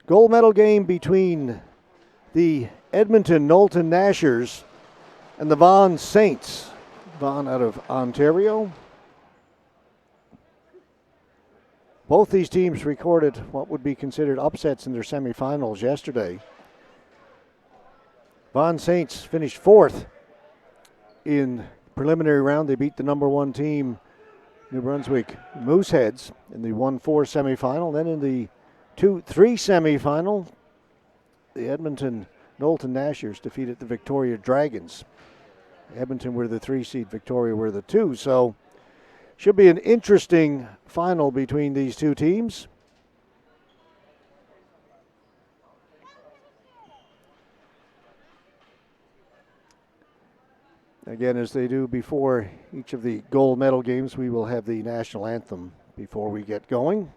gold medal game between the Edmonton Knowlton Gnashers and the Vaughan Saints. Vaughan out of Ontario. Both these teams recorded what would be considered upsets in their semifinals yesterday. Vaughan Saints finished fourth in preliminary round. They beat the number one team, New Brunswick Mooseheads, in the 1-4 semifinal. Then in the 2-3 semifinal, the Edmonton Knowlton Gnashers defeated the Victoria Dragons. Edmonton were the 3 seed, Victoria were the 2. So should be an interesting final between these two teams. Again, as they do before each of the gold medal games, we will have the national anthem before we get going.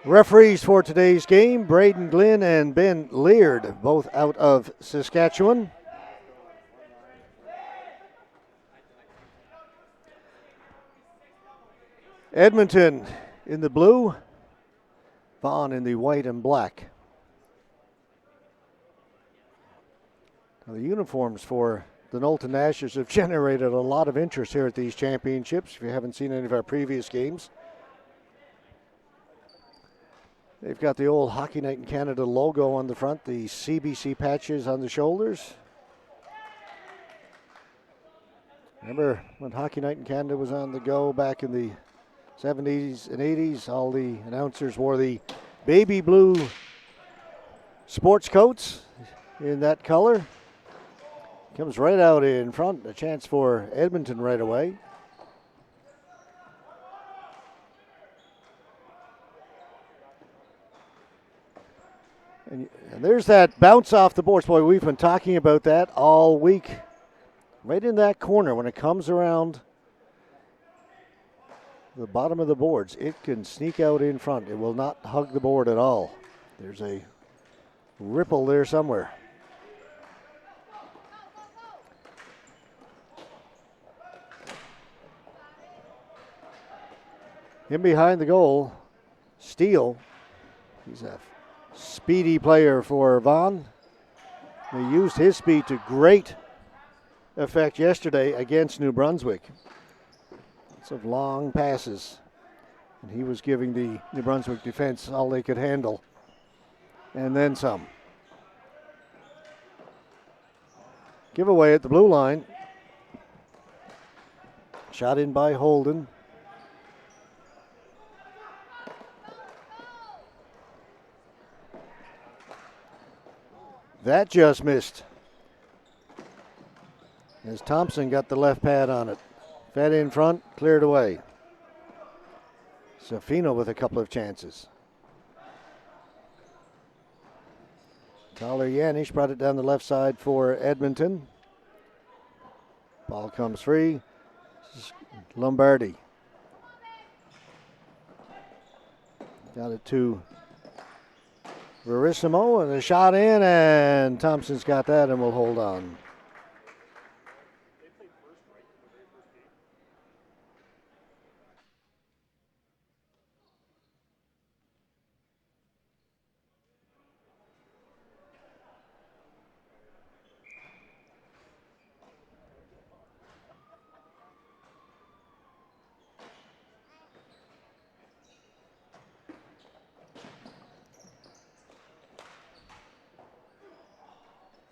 Referees for today's game, Braden Glynn and Ben Leard, both out of Saskatchewan. Edmonton in the blue, Vaughan in the white and black. Now, the uniforms for the Knowlton Gnashers have generated a lot of interest here at these championships. If you haven't seen any of our previous games, they've got the old Hockey Night in Canada logo on the front, the CBC patches on the shoulders. Remember when Hockey Night in Canada was on the go back in the 70s and 80s? All the announcers wore the baby blue sports coats in that color. Comes right out in front, a chance for Edmonton right away. And there's that bounce off the boards. Boy, we've been talking about that all week. Right in that corner, when it comes around the bottom of the boards, it can sneak out in front. It will not hug the board at all. There's a ripple there somewhere. In behind the goal, Steele. He's a speedy player for Vaughan. He used his speed to great effect yesterday against New Brunswick. Lots of long passes. And he was giving the New Brunswick defense all they could handle. And then some. Giveaway at the blue line. Shot in by Holden. That just missed. As Thompson got the left pad on it. Fed in front, cleared away. Safino with a couple of chances. Tyler Yanish brought it down the left side for Edmonton. Ball comes free. Lombardi. Got it to Verissimo, and a shot in, and Thompson's got that and will hold on.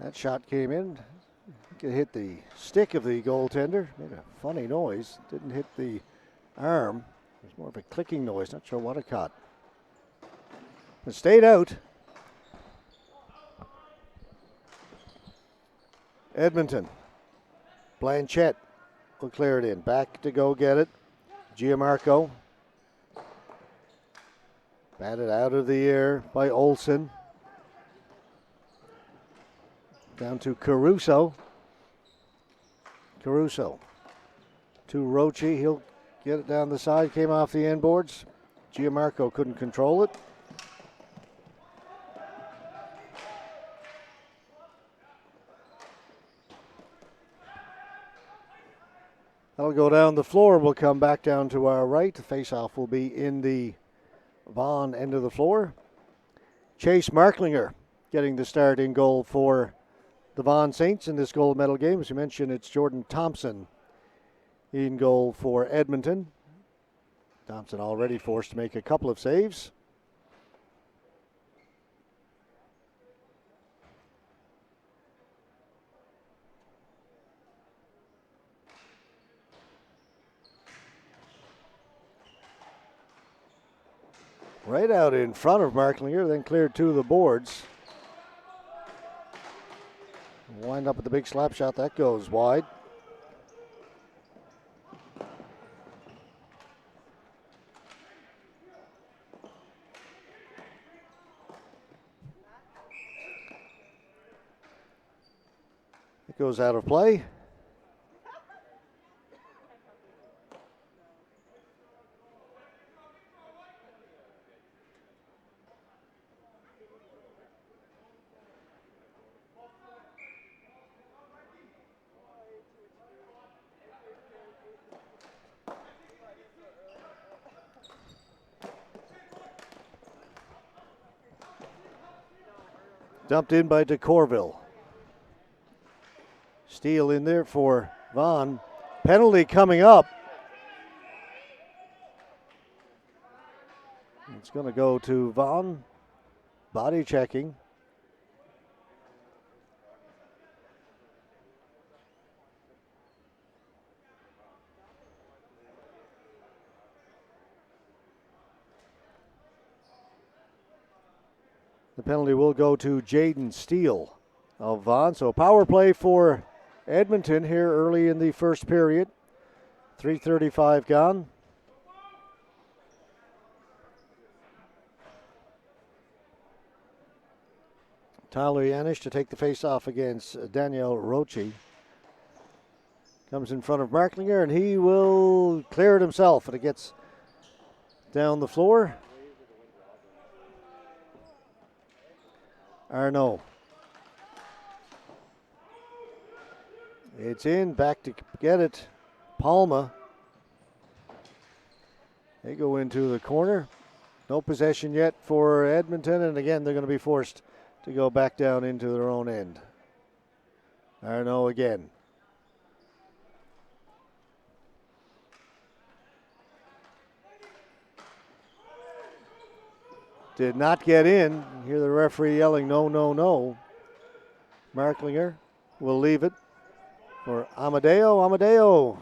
That shot came in. It hit the stick of the goaltender. Made a funny noise. Didn't hit the arm. It was more of a clicking noise. Not sure what it caught. It stayed out. Edmonton. Blanchette will clear it in. Back to go get it. Gianmarco. Batted out of the air by Olsen. Down to Caruso. Caruso to Roche. He'll get it down the side. Came off the end boards. Gianmarco couldn't control it. That'll go down the floor. We'll come back down to our right. The faceoff will be in the Vaughan end of the floor. Chase Marklinger getting the start in goal for the Vaughan Saints in this gold medal game. As you mentioned, it's Jordan Thompson in goal for Edmonton. Thompson already forced to make a couple of saves. Right out in front of Marklinger, then cleared to the boards. Wind up with the big slap shot. That goes wide. It goes out of play. Dumped in by DeCorville. Steele in there for Vaughan. Penalty coming up. It's going to go to Vaughan. Body checking. The penalty will go to Jaden Steele of Vaughan. So power play for Edmonton here early in the first period. 3:35 gone. Tyler Yanish to take the face-off against Daniel Roche. Comes in front of Marklinger, and he will clear it himself, and it gets down the floor. Arnaud. It's in, back to get it. Palma. They go into the corner. No possession yet for Edmonton, and again, they're going to be forced to go back down into their own end. Arnaud again. Did not get in. You hear the referee yelling, no, no, no. Marklinger will leave it for Amadeo. Amadeo,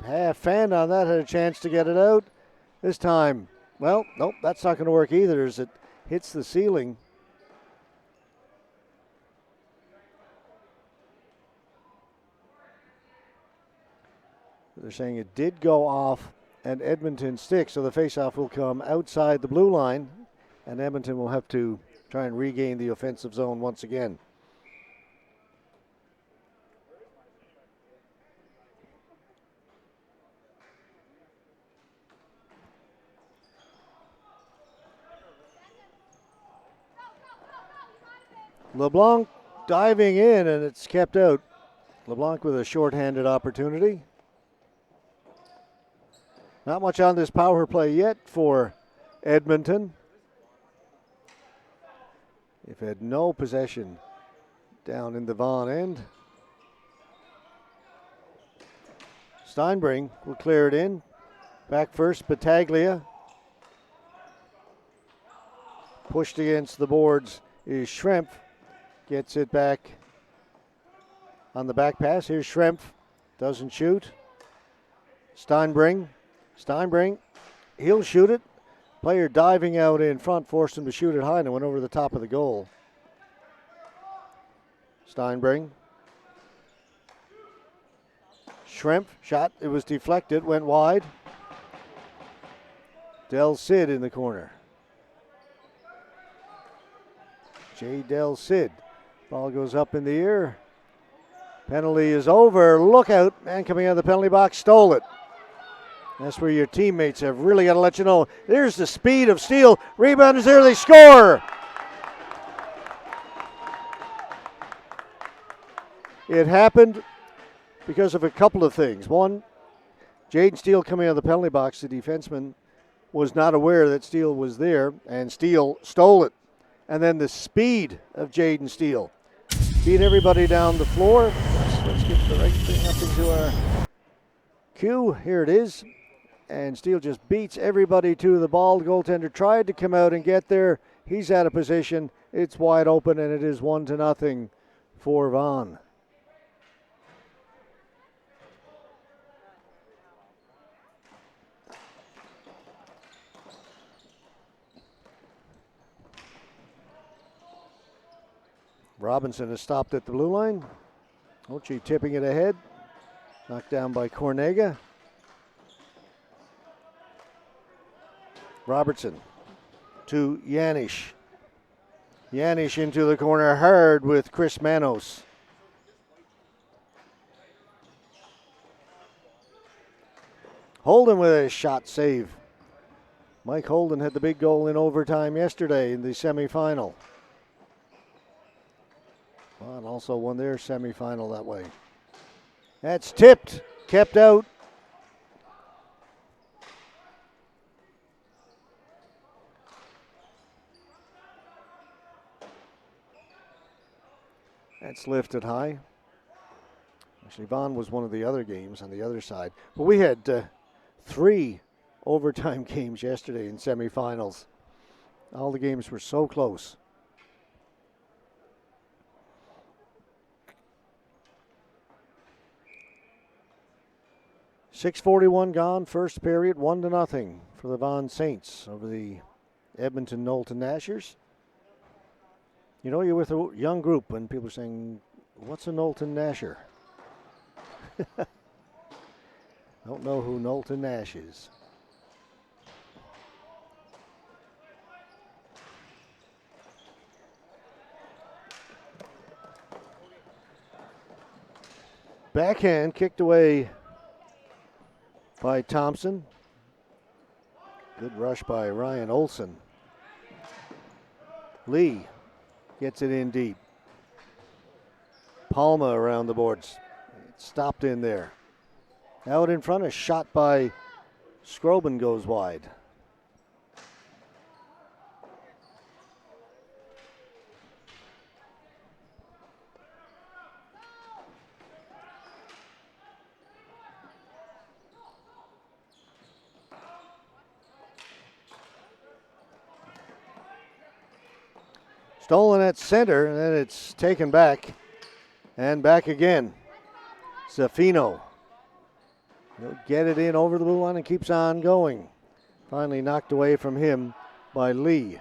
half fan on that, had a chance to get it out. This time, well, nope, that's not going to work either as it hits the ceiling. They're saying it did go off an Edmonton stick, so the faceoff will come outside the blue line, and Edmonton will have to try and regain the offensive zone once again. LeBlanc diving in, and it's kept out. LeBlanc with a shorthanded opportunity. Not much on this power play yet for Edmonton. They've had no possession down in the Vaughan end. Steinbring will clear it in. Back first, Battaglia. Pushed against the boards is Schrempf. Gets it back on the back pass. Here's Schrempf. Doesn't shoot. Steinbring. He'll shoot it. Player diving out in front forced him to shoot it high and it went over the top of the goal. Steinbring. Schrempf. Shot. It was deflected. Went wide. Del Cid in the corner. J. Del Cid. Ball goes up in the air. Penalty is over. Look out. Man coming out of the penalty box stole it. That's where your teammates have really got to let you know. There's the speed of Steele. Rebound is there. They score. It happened because of a couple of things. One, Jaden Steele coming out of the penalty box, the defenseman was not aware that Steele was there, and Steele stole it. And then the speed of Jaden Steele. Beat everybody down the floor. Let's get the right thing up into our cue. Here it is. And Steele just beats everybody to the ball. The goaltender tried to come out and get there. He's out of position. It's wide open, and it is 1-0 for Vaughan. Robinson has stopped at the blue line. Ochi tipping it ahead. Knocked down by Cornega. Robertson to Yanish. Yanish into the corner hard with Chris Manos. Holden with a shot save. Mike Holden had the big goal in overtime yesterday in the semifinal. And also won their semifinal that way. That's tipped, kept out. That's lifted high. Actually, Vaughan was one of the other games on the other side. But we had 3 overtime games yesterday in semifinals. All the games were so close. 6:41 gone, first period, 1-0 for the Vaughan Saints over the Edmonton Knowlton Gnashers. You know, you're with a young group when people are saying, what's a Knowlton Gnasher? Don't know who Knowlton Nash is. Backhand kicked away by Thompson. Good rush by Ryan Olson. Lee gets it in deep. Palma around the boards. It stopped in there. Out in front, a shot by Scroban goes wide. Stolen at center, and then it's taken back. And back again. Zafino. He'll get it in over the blue line and keeps on going. Finally knocked away from him by Lee.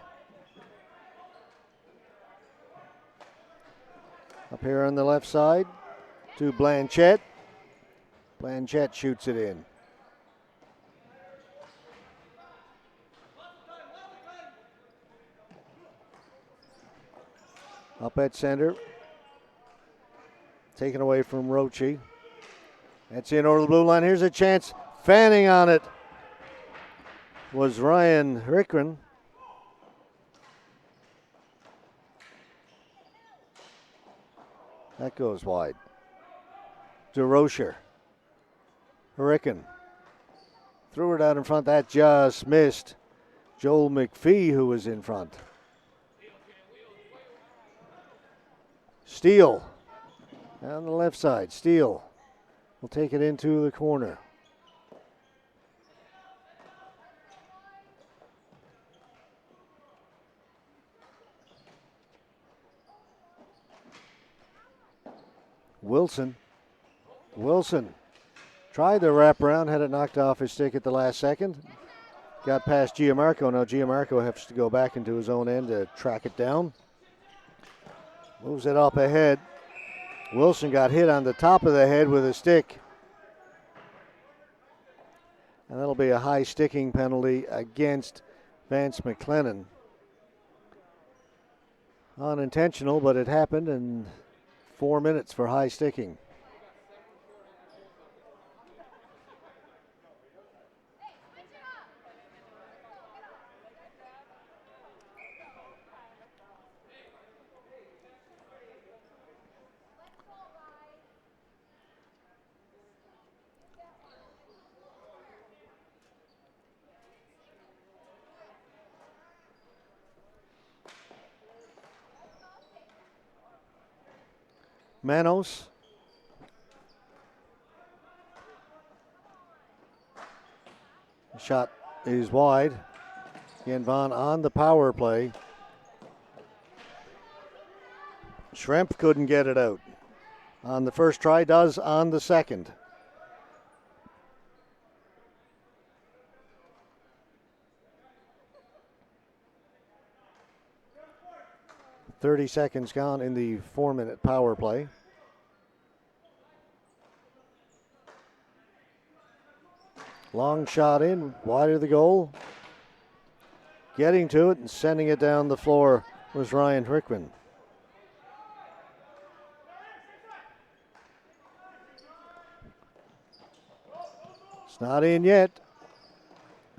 Up here on the left side to Blanchette. Blanchette shoots it in. Up at center. Taken away from Roche. That's in over the blue line. Here's a chance. Fanning on it was Ryan Rickren. That goes wide. DeRocher. Ricken. Threw it out in front. That just missed Joel McPhee, who was in front. Steele. On the left side. Steele will take it into the corner. Wilson tried the wraparound, had it knocked off his stick at the last second. Got past Gianmarco. Now Gianmarco has to go back into his own end to track it down. Moves it up ahead. Wilson got hit on the top of the head with a stick. And that'll be a high sticking penalty against Vance McLennan. Unintentional, but it happened, and 4 minutes for high sticking. Manos. The shot is wide. Again, Vaughan on the power play. Schrempf couldn't get it out on the first try, does on the second. .30 seconds gone in the 4-minute power play. Long shot in, wide of the goal. Getting to it and sending it down the floor was Ryan Hickman. It's not in yet.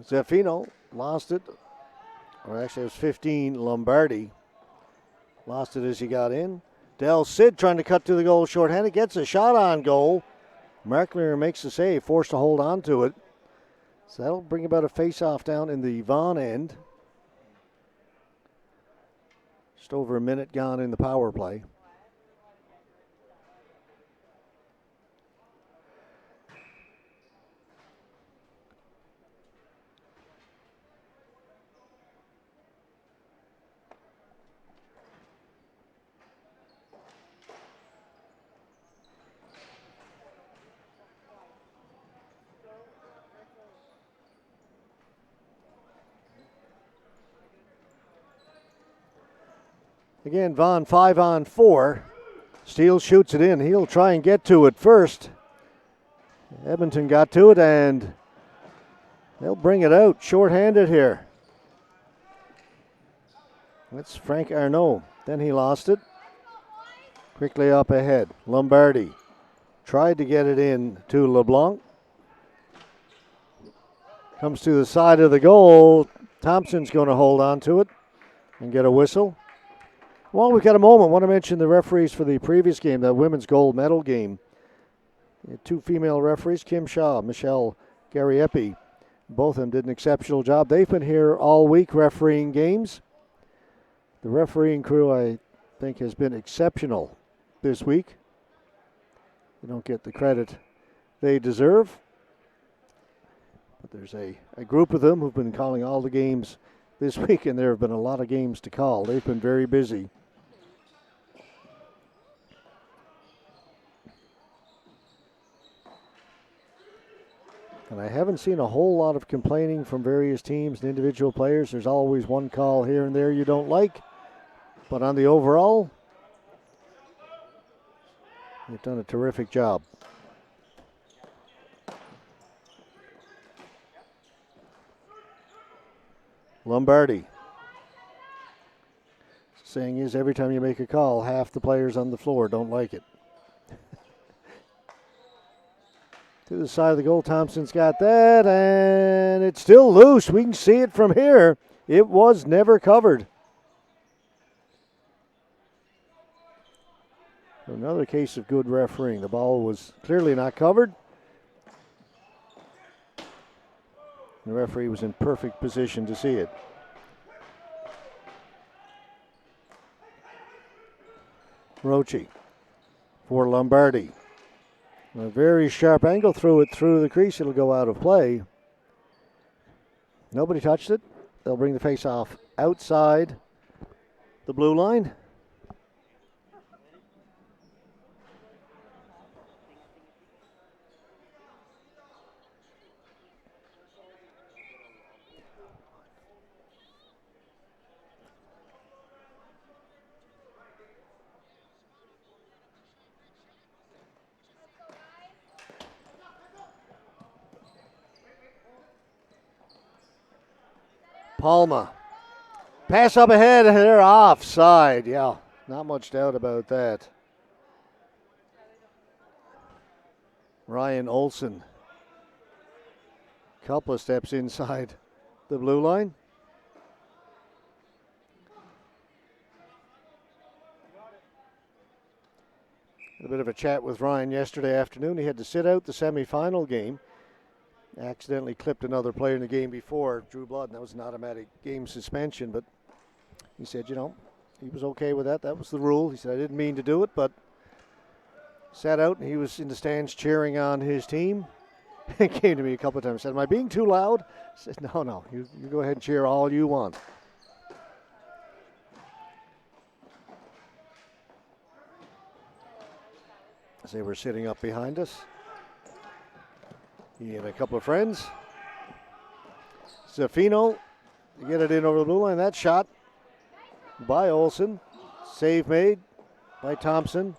Zeffino lost it. Or actually it was 15, Lombardi. Lost it as he got in. Del Cid trying to cut to the goal shorthanded. Gets a shot on goal. Markler makes the save, forced to hold on to it. So that'll bring about a face-off down in the Vaughan end. Just over a minute gone in the power play. Again, Vaughan 5-on-4. Steele shoots it in. He'll try and get to it first. Edmonton got to it, and they'll bring it out shorthanded here. That's Frank Arnault. Then he lost it. Quickly up ahead. Lombardi tried to get it in to LeBlanc. Comes to the side of the goal. Thompson's going to hold on to it and get a whistle. Well, we've got a moment. I want to mention the referees for the previous game, the women's gold medal game. Two female referees, Kim Shaw, Michelle Gariepi. Both of them did an exceptional job. They've been here all week refereeing games. The refereeing crew, I think, has been exceptional this week. They don't get the credit they deserve. But there's a group of them who've been calling all the games this week, and there have been a lot of games to call. They've been very busy. And I haven't seen a whole lot of complaining from various teams and individual players. There's always one call here and there you don't like. But on the overall, they've done a terrific job. Lombardi. Saying is every time you make a call, half the players on the floor don't like it. To the side of the goal, Thompson's got that, and it's still loose. We can see it from here. It was never covered. Another case of good refereeing. The ball was clearly not covered. The referee was in perfect position to see it. Rochi for Lombardi. A very sharp angle, threw it through the crease. It'll go out of play. Nobody touched it. They'll bring the face-off outside the blue line. Palma. Pass up ahead, and they're offside. Yeah, not much doubt about that. Ryan Olsen. Couple of steps inside the blue line. A bit of a chat with Ryan yesterday afternoon. He had to sit out the semi-final game. Accidentally clipped another player in the game before, Drew Blood, and that was an automatic game suspension. But he said, he was okay with that. That was the rule. He said, I didn't mean to do it, but sat out, and he was in the stands cheering on his team. He came to me a couple of times and said, am I being too loud? I said, no, you go ahead and cheer all you want. As they were sitting up behind us. He and a couple of friends. Zaffino to get it in over the blue line. That shot by Olsen. Save made by Thompson.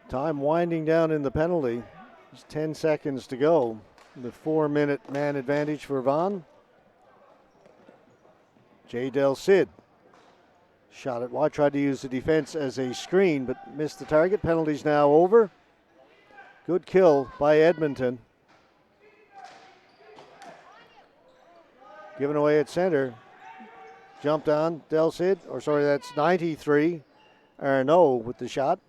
Time winding down in the penalty. There's 10 seconds to go. The 4-minute man advantage for Vaughan. J. Del Cid shot it wide, tried to use the defense as a screen, but missed the target. Penalty's now over. Good kill by Edmonton. Given away at center. Jumped on Del Cid, that's 93. Arnaud with the shot.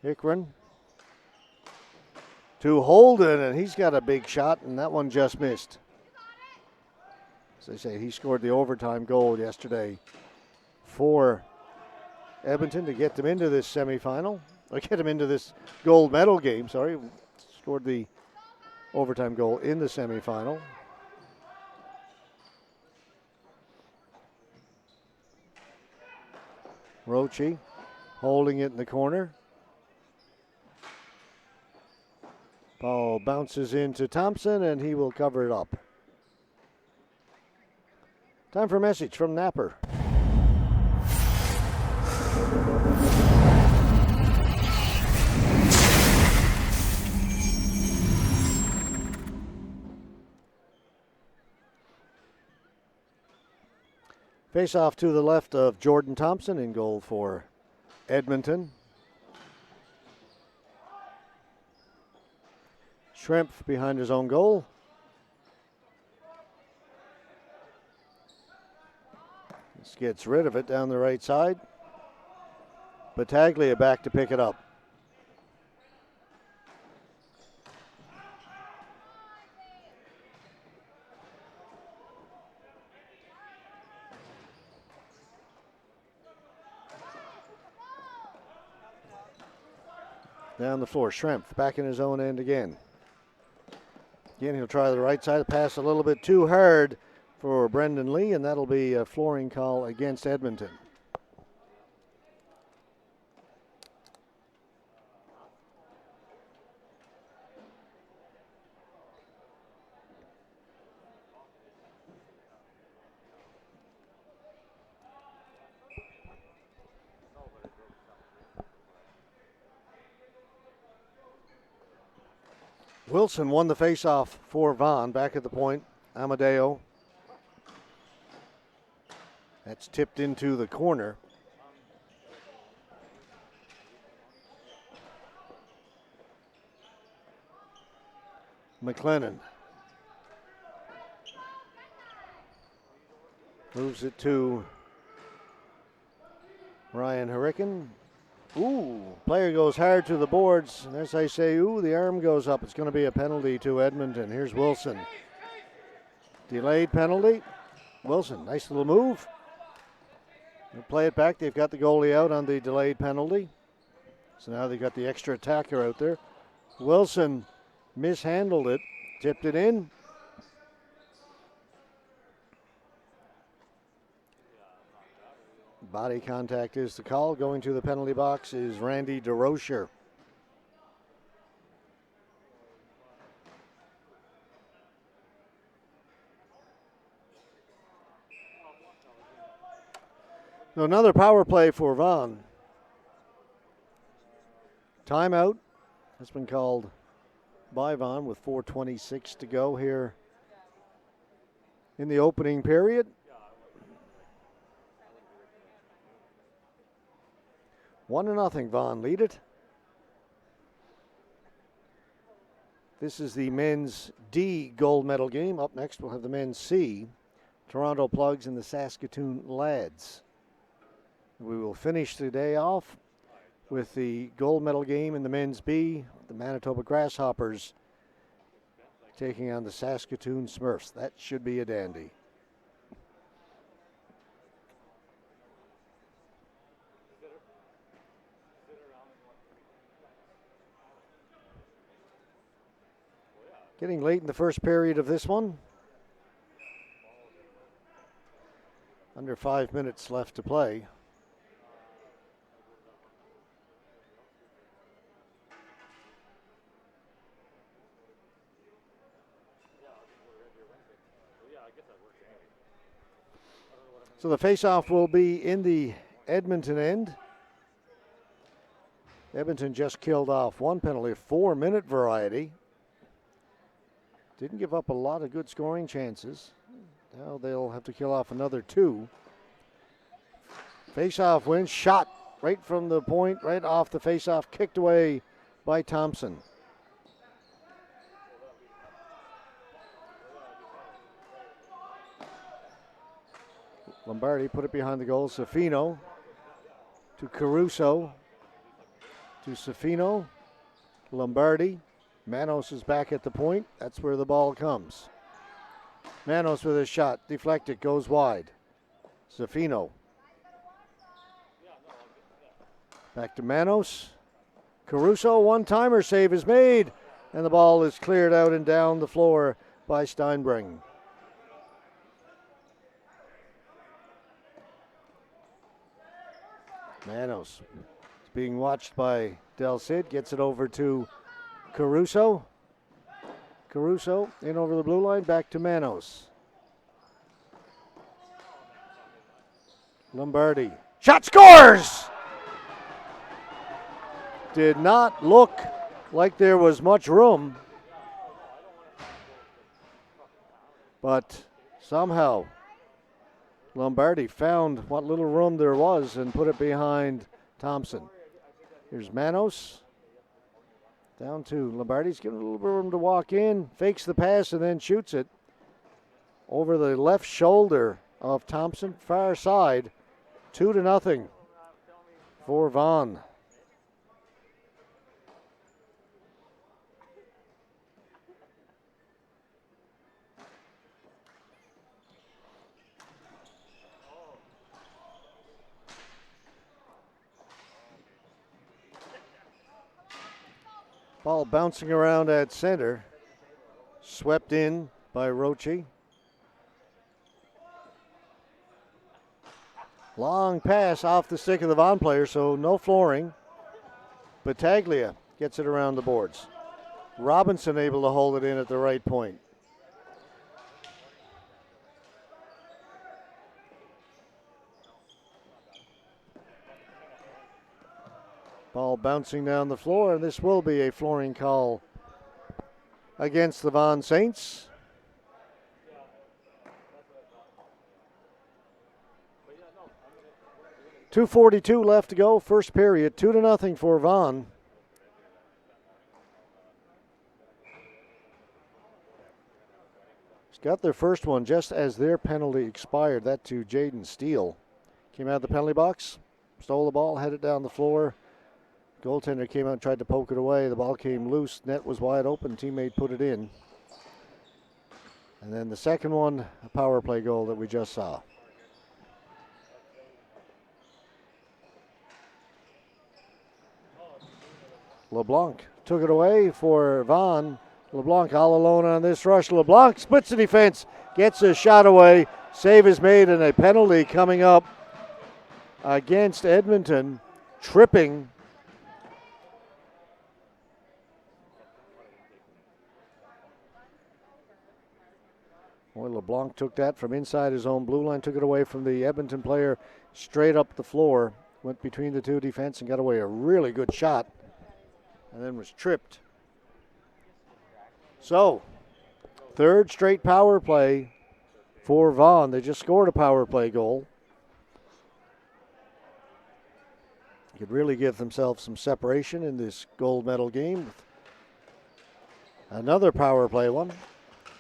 Hickran to Holden, and he's got a big shot, and that one just missed. As I say, he scored the overtime goal yesterday for Edmonton to get them into this semifinal, or get them into this gold medal game, Scored the overtime goal in the semifinal. Roche holding it in the corner. Ball bounces into Thompson, and he will cover it up. Time for a message from Napper. Face off to the left of Jordan Thompson in goal for Edmonton. Schrempf behind his own goal. This gets rid of it down the right side. Battaglia back to pick it up. Down the floor, Schrempf back in his own end again. Again, he'll try the right side, to pass a little bit too hard for Brendan Lee, and that'll be a flooring call against Edmonton. Wilson won the face-off for Vaughan. Back at the point, Amadeo. That's tipped into the corner. McLennan moves it to Ryan Hurricane. Ooh, player goes hard to the boards. And as I say, the arm goes up. It's going to be a penalty to Edmonton. Here's Wilson. Delayed penalty. Wilson, nice little move. They'll play it back. They've got the goalie out on the delayed penalty. So now they've got the extra attacker out there. Wilson mishandled it, tipped it in. Body contact is the call. Going to the penalty box is Randy DeRocher. So another power play for Vaughan. Timeout has been called by Vaughan with 4:26 to go here in the opening period. 1-0, Vaughan lead it. This is the men's D gold medal game. Up next, we'll have the men's C, Toronto Plugs and the Saskatoon Lads. We will finish the day off with the gold medal game in the men's B, the Manitoba Grasshoppers taking on the Saskatoon Smurfs. That should be a dandy. Getting late in the first period of this one. Under 5 minutes left to play. So the faceoff will be in the Edmonton end. Edmonton just killed off one penalty, 4-minute variety. Didn't give up a lot of good scoring chances. Now they'll have to kill off another 2. Faceoff win, shot right from the point, right off the faceoff, kicked away by Thompson. Lombardi put it behind the goal. Safino to Caruso. To Safino. Lombardi. Manos is back at the point. That's where the ball comes. Manos with a shot. Deflected. Goes wide. Safino. Back to Manos. Caruso. One-timer save is made. And the ball is cleared out and down the floor by Steinbring. Manos is being watched by Del Cid. Gets it over to Caruso. Caruso in over the blue line. Back to Manos. Lombardi. Shot, scores! Did not look like there was much room. But somehow Lombardi found what little room there was and put it behind Thompson. Here's Manos. Down to Lombardi's given a little room to walk in. Fakes the pass and then shoots it over the left shoulder of Thompson. Far side. 2-0 for Vaughan. Ball bouncing around at center. Swept in by Roche. Long pass off the stick of the Vaughan player, so no flooring. Battaglia gets it around the boards. Robinson able to hold it in at the right point. Ball bouncing down the floor, and this will be a flooring call against the Vaughan Saints. .242 left to go, first period, 2-0 for Vaughan. It's got their first one just as their penalty expired, that to Jaden Steele. Came out of the penalty box, stole the ball, headed down the floor. Goaltender came out and tried to poke it away. The ball came loose. Net was wide open. Teammate put it in. And then the second one, a power play goal that we just saw. LeBlanc took it away for Vaughan. LeBlanc all alone on this rush. LeBlanc splits the defense, gets a shot away. Save is made, and a penalty coming up against Edmonton. Tripping. Boy, LeBlanc took that from inside his own blue line, took it away from the Edmonton player straight up the floor, went between the two defense and got away a really good shot, and then was tripped. So, third straight power play for Vaughan. They just scored a power play goal. Could really give themselves some separation in this gold medal game. Another power play one.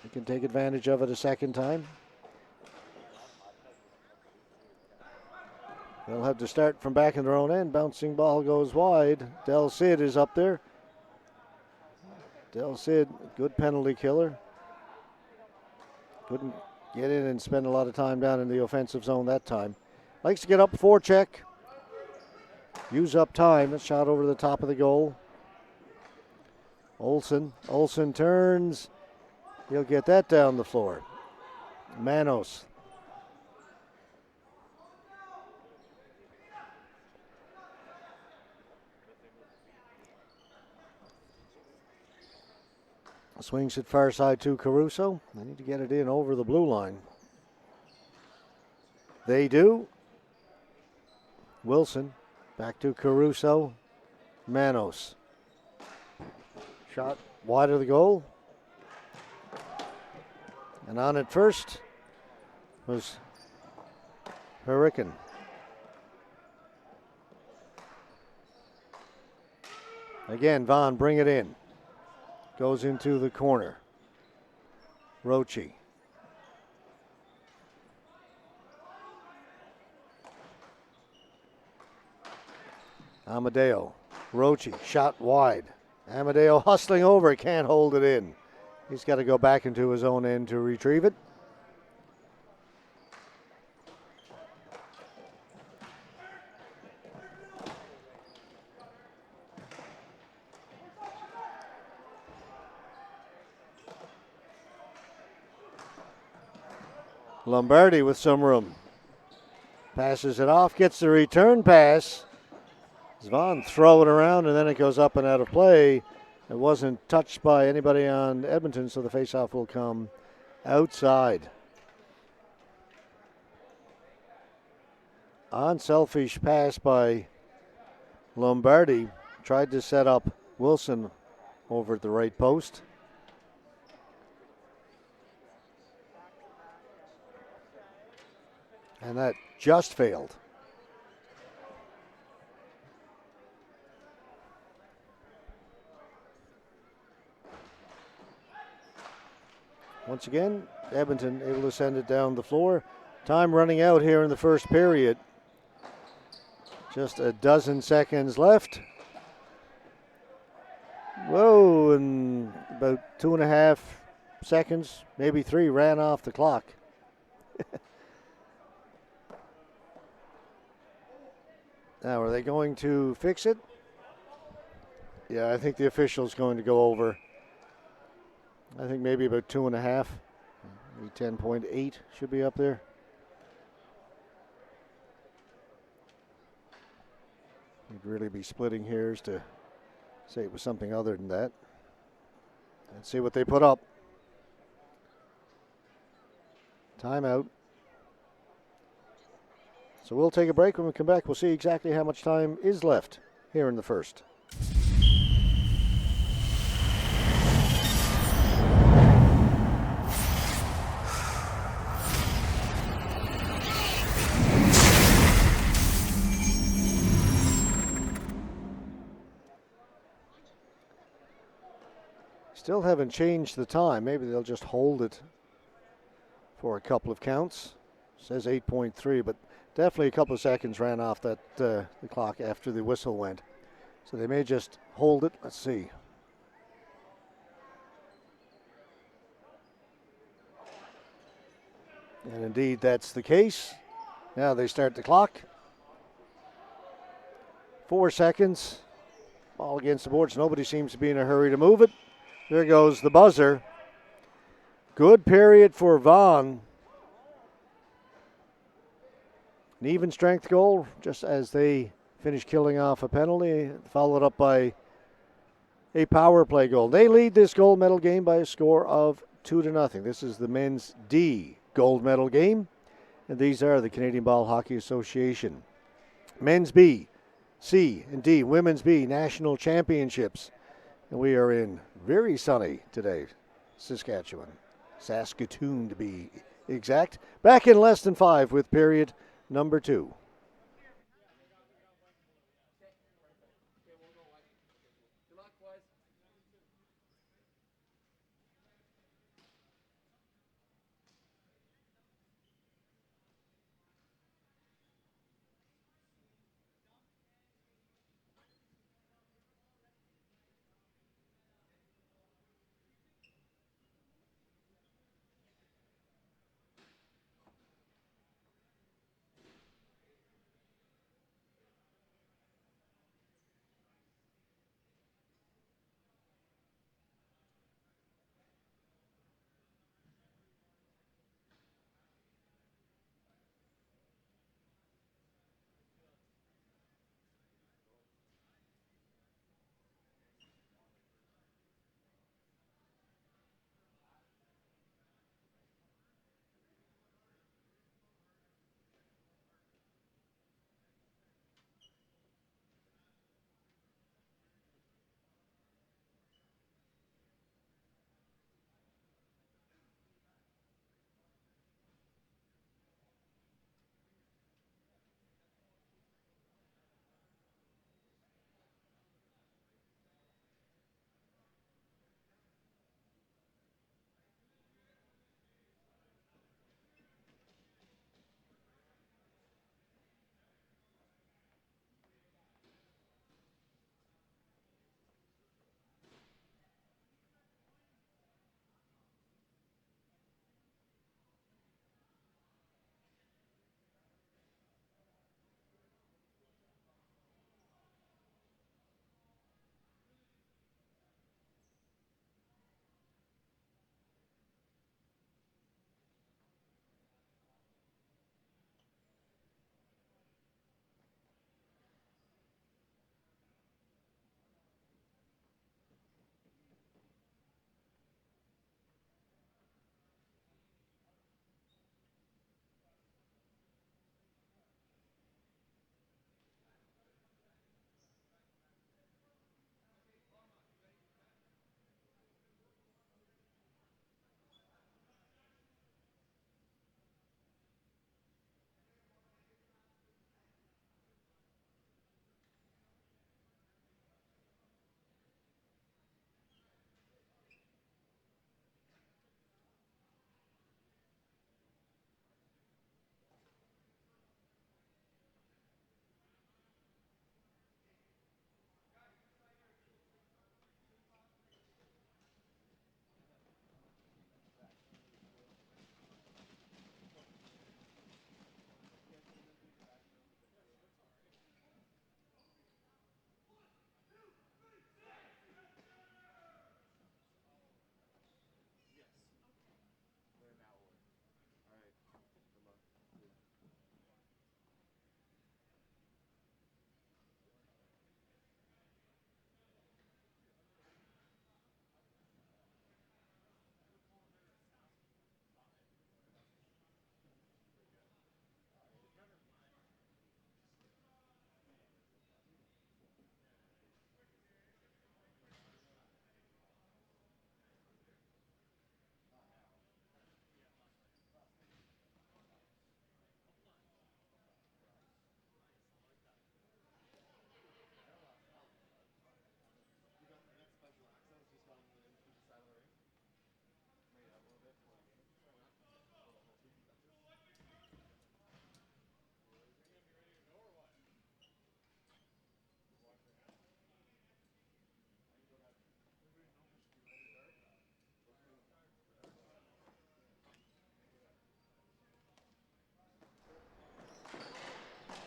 They can take advantage of it a second time. They'll have to start from back in their own end. Bouncing ball goes wide. Del Cid is up there. Del Cid, good penalty killer. Couldn't get in and spend a lot of time down in the offensive zone that time. Likes to get up, forecheck. Use up time. A shot over the top of the goal. Olsen turns. He'll get that down the floor. Manos. Swings it far side to Caruso. They need to get it in over the blue line. They do. Wilson back to Caruso. Manos. Shot wide of the goal. And on it first was Hurricane. Again, Vaughan bring it in. Goes into the corner. Rochi. Amadeo. Rochi, shot wide. Amadeo hustling over, can't hold it in. He's got to go back into his own end to retrieve it. Lombardi with some room. Passes it off, gets the return pass. Vaughan throw it around, and then it goes up and out of play. It wasn't touched by anybody on Edmonton, so the faceoff will come outside. Unselfish pass by Lombardi. Tried to set up Wilson over at the right post. And that just failed. Once again, Edmonton able to send it down the floor. Time running out here in the first period. Just a dozen seconds left. Whoa, and about 2.5 seconds, maybe 3, ran off the clock. Now, are they going to fix it? Yeah, I think the official's going to go over. I think maybe about 2.5. Maybe 10.8 should be up there. You'd really be splitting hairs to say it was something other than that. Let's see what they put up. Timeout. So we'll take a break. When we come back, we'll see exactly how much time is left here in the first. Still haven't changed the time. Maybe they'll just hold it for a couple of counts. It says 8.3, but definitely a couple of seconds ran off that the clock after the whistle went. So they may just hold it. Let's see. And indeed, that's the case. Now they start the clock. 4 seconds. Ball against the boards. Nobody seems to be in a hurry to move it. There goes the buzzer. Good period for Vaughan. An even strength goal, just as they finish killing off a penalty, followed up by a power play goal. They lead this gold medal game by a score of 2-0. This is the men's D gold medal game. And these are the Canadian Ball Hockey Association Men's B, C, and D, Women's B National Championships. And we are in very sunny today, Saskatchewan. Saskatoon to be exact. Back in less than 5 with period number 2.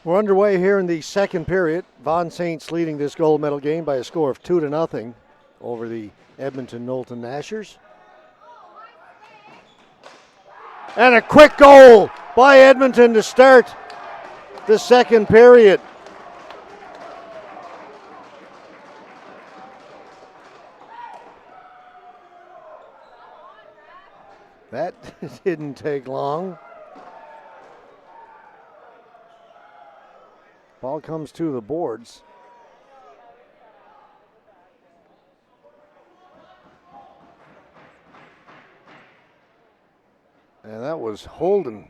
We're underway here in the second period. Vaughan Saints leading this gold medal game by a score of 2-0 over the Edmonton Knowlton Gnashers. And a quick goal by Edmonton to start the second period. That didn't take long. comes to the boards. And that was Holden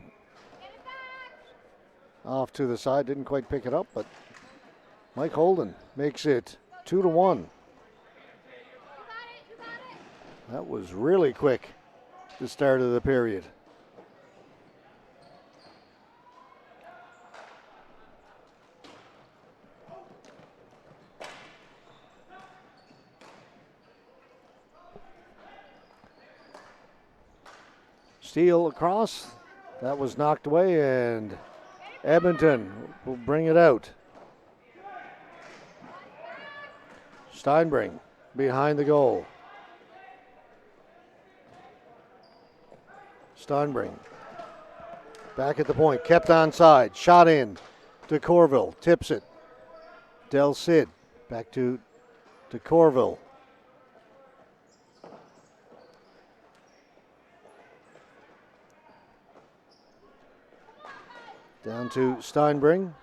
off to the side. Didn't quite pick it up, but Mike Holden makes it 2-1. That was really quick, the start of the period. Steal across. That was knocked away, and Edmonton will bring it out. Steinbring behind the goal. Steinbring back at the point, kept onside, shot in to Corville, tips it. Del Cid back to Corville. Down to Steinbring.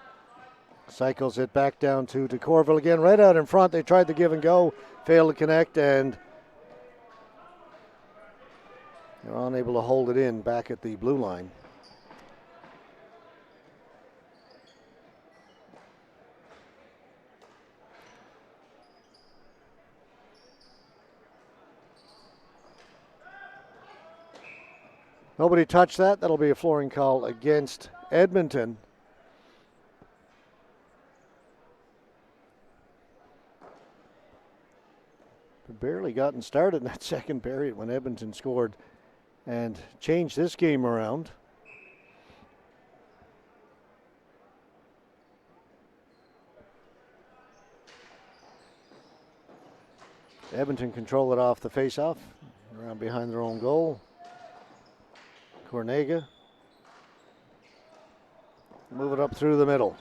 Cycles it back down to Corville again. Right out in front. They tried to give and go. Failed to connect, and they're unable to hold it in back at the blue line. Nobody touched that. That'll be a flooring call against Edmonton. Barely gotten started in that second period when Edmonton scored and changed this game around. Edmonton control it off the faceoff, around behind their own goal. Cornega. Move it up through the middle.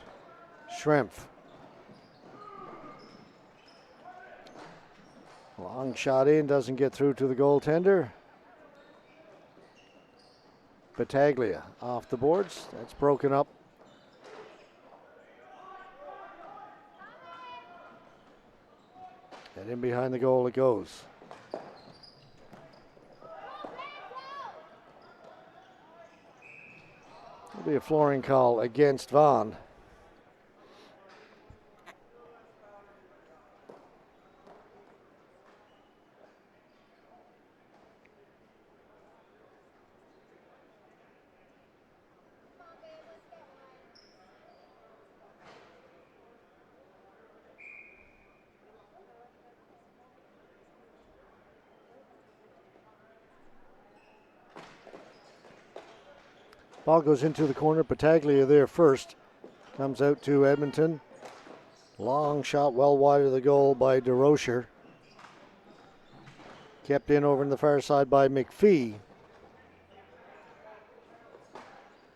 Schrempf. Long shot in, doesn't get through to the goaltender. Battaglia off the boards. That's broken up. And in behind the goal it goes. It'll be a flooring call against Vaughan. Ball goes into the corner. Battaglia there first. Comes out to Edmonton. Long shot well wide of the goal by DeRocher. Kept in over on the far side by McPhee.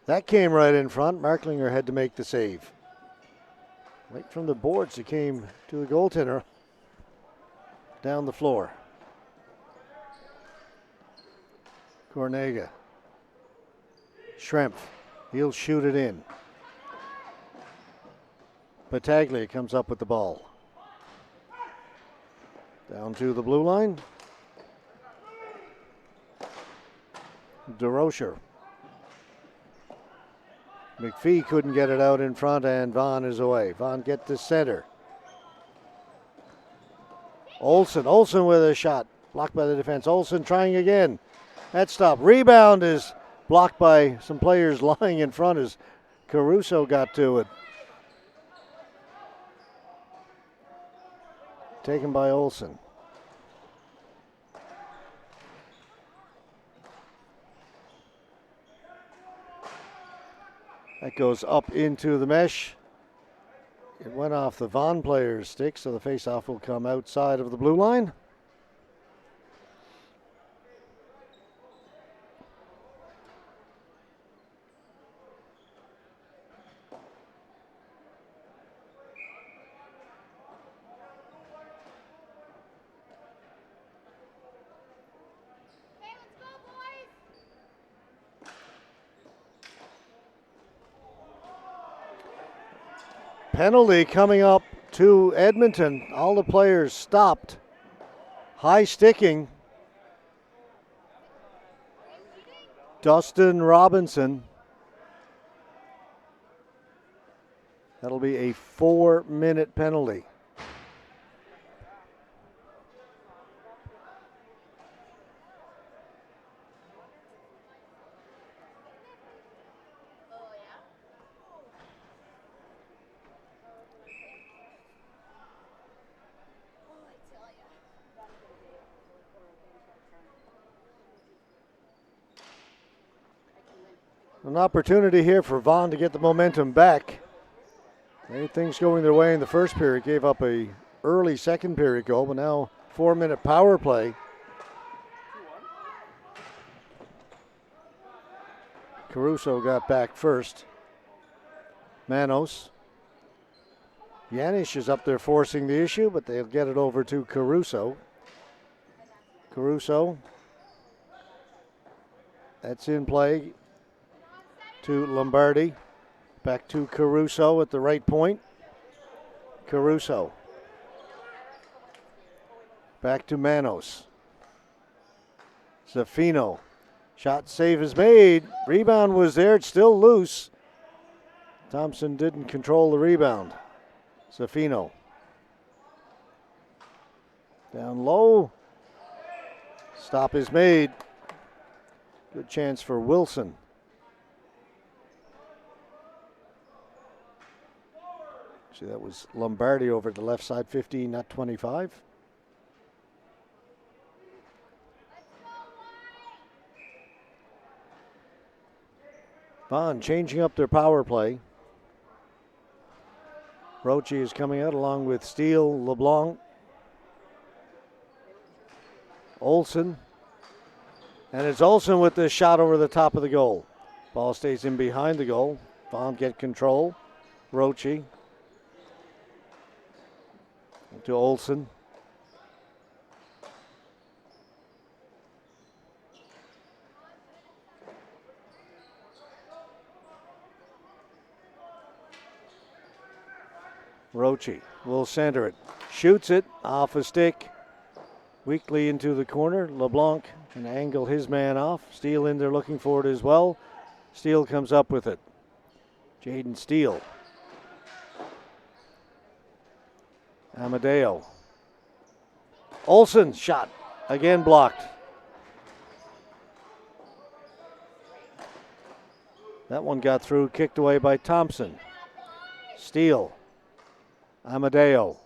That came right in front. Marklinger had to make the save. Right from the boards, it came to the goaltender. Down the floor. Cornega. Schrempf, he'll shoot it in. Battaglia comes up with the ball. Down to the blue line. DeRocher. McPhee couldn't get it out in front, and Vaughan is away. Vaughan get to center. Olsen with a shot. Blocked by the defense. Olsen trying again. That stop. Rebound is blocked by some players lying in front as Caruso got to it. Taken by Olsen. That goes up into the mesh. It went off the Vaughan player's stick, so the faceoff will come outside of the blue line. Penalty coming up to Edmonton. All the players stopped. High sticking. Dustin Robinson. That'll be a 4-minute penalty. An opportunity here for Vaughan to get the momentum back. Things going their way in the first period. Gave up a early second period goal, but now 4-minute power play. Caruso got back first. Manos. Yanish is up there forcing the issue, but they'll get it over to Caruso. Caruso. That's in play to Lombardi. Back to Caruso at the right point. Caruso. Back to Manos. Zaffino. Shot save is made. Rebound was there. It's still loose. Thompson didn't control the rebound. Zaffino. Down low. Stop is made. Good chance for Wilson. Actually, that was Lombardi over the left side, 15, not 25. Vaughan changing up their power play. Roche is coming out along with Steele, LeBlanc, Olsen. And it's Olsen with the shot over the top of the goal. Ball stays in behind the goal. Vaughan get control. Roche to Olsen. Roche will center it. Shoots it off a stick. Weakly into the corner. LeBlanc can angle his man off. Steele in there looking for it as well. Steele comes up with it. Jaden Steele. Amadeo. Olsen shot. Again blocked. That one got through, kicked away by Thompson. Steele. Amadeo.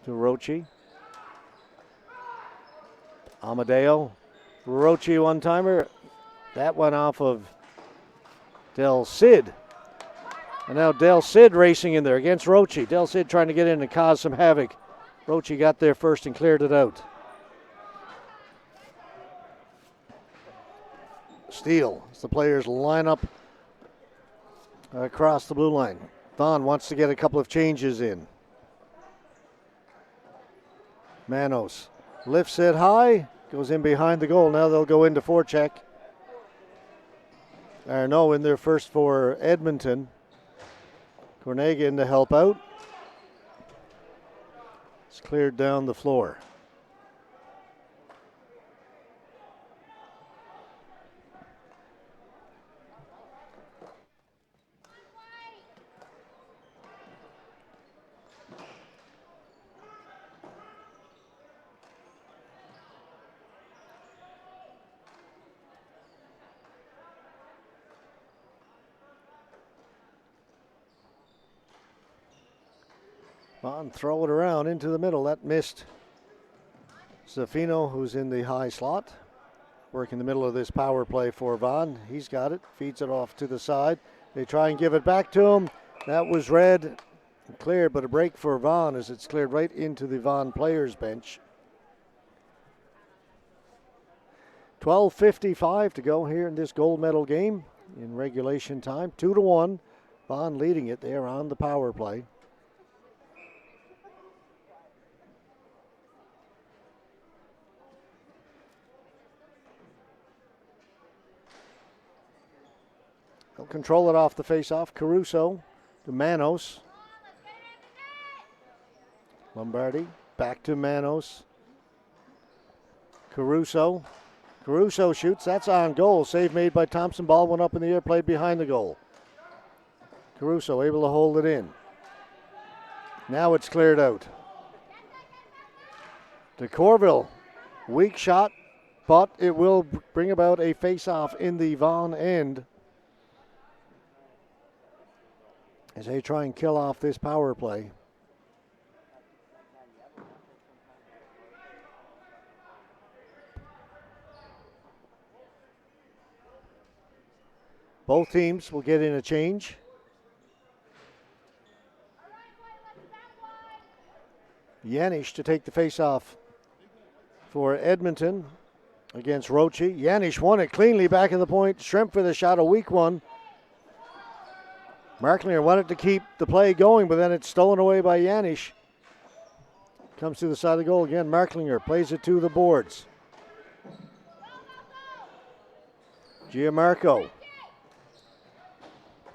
To Roche. Amadeo. Roche one-timer. That one off of Del Cid. And now Del Cid racing in there against Roche. Del Cid trying to get in and cause some havoc. Roche got there first and cleared it out. Steele as the players line up across the blue line. Vaughan wants to get a couple of changes in. Manos lifts it high, goes in behind the goal. Now they'll go into forecheck. Arnaud in there first for Edmonton. Cornega in to help out. It's cleared down the floor. Vaughan throw it around into the middle. That missed. Zaffino, who's in the high slot, working the middle of this power play for Vaughan. He's got it, feeds it off to the side. They try and give it back to him. That was read and cleared, but a break for Vaughan as it's cleared right into the Vaughan players bench. 12:55 to go here in this gold medal game in regulation time. 2-1. Vaughan leading it there on the power play. They'll control it off the face-off. Caruso to Manos. Lombardi back to Manos. Caruso. Caruso shoots. That's on goal. Save made by Thompson. Ball went up in the air, played behind the goal. Caruso able to hold it in. Now it's cleared out. To Corville. Weak shot, but it will bring about a face-off in the Vaughan end as they try and kill off this power play. Both teams will get in a change. Yanish to take the face-off for Edmonton against Roche. Yanish won it cleanly back of the point. Shrimp for the shot, a weak one. Marklinger wanted to keep the play going, but then it's stolen away by Yanish. Comes to the side of the goal again. Marklinger plays it to the boards. Gianmarco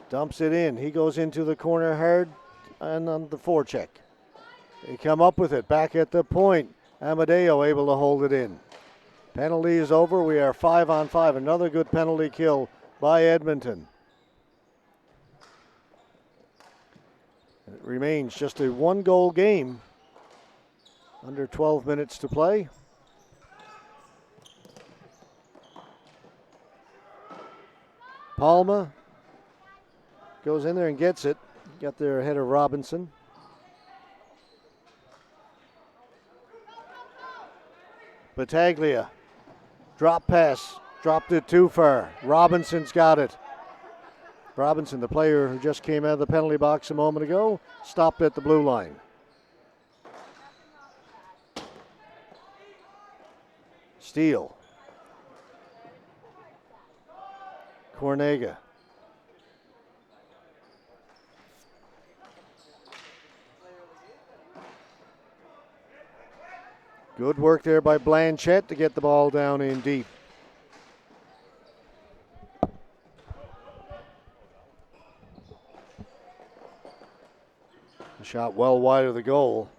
dumps it in. He goes into the corner hard and on the forecheck. They come up with it back at the point. Amadeo able to hold it in. Penalty is over. We are 5-on-5. Another good penalty kill by Edmonton. It remains just a one-goal game. Under 12 minutes to play. Palma goes in there and gets it. Got there ahead of Robinson. Battaglia, drop pass, dropped it too far. Robinson's got it. Robinson, the player who just came out of the penalty box a moment ago, stopped at the blue line. Steele. Cornega. Good work there by Blanchette to get the ball down in deep. The shot well wide of the goal.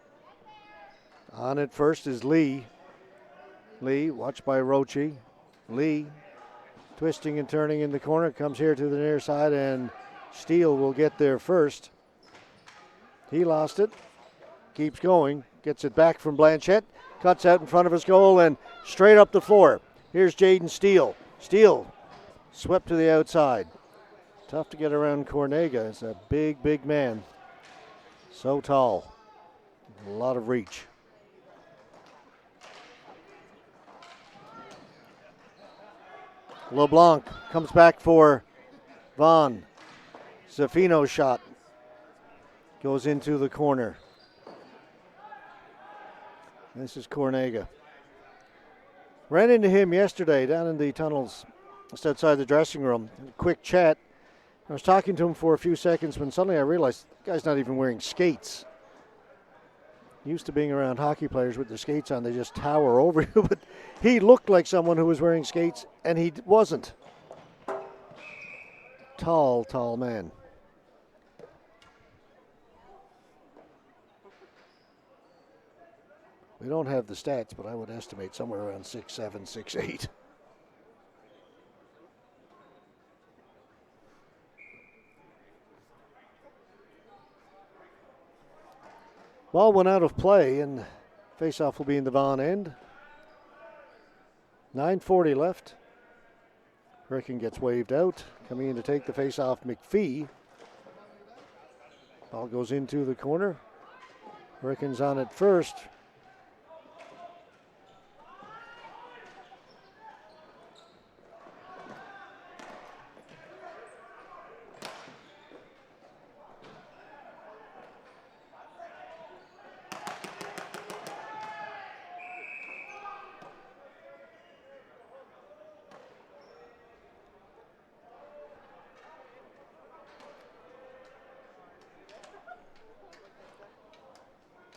On it first is Lee. Lee, watched by Roche. Lee, twisting and turning in the corner, comes here to the near side, and Steele will get there first. He lost it, keeps going, gets it back from Blanchette, cuts out in front of his goal and straight up the floor. Here's Jaden Steele. Steele swept to the outside. Tough to get around Cornega. It's a big, big man. So tall. A lot of reach. LeBlanc comes back for Vaughan. Zaffino's shot goes into the corner. This is Cornega. Ran into him yesterday down in the tunnels just outside the dressing room. Quick chat. I was talking to him for a few seconds when suddenly I realized the guy's not even wearing skates. Used to being around hockey players with their skates on, they just tower over you, but he looked like someone who was wearing skates, and he wasn't. Tall, tall man. We don't have the stats, but I would estimate somewhere around 6'7", 6'8". Ball went out of play, and faceoff will be in the Vaughan end. 9:40 left. Hurricane gets waved out. Coming in to take the faceoff, McPhee. Ball goes into the corner. Hurricane's on it first.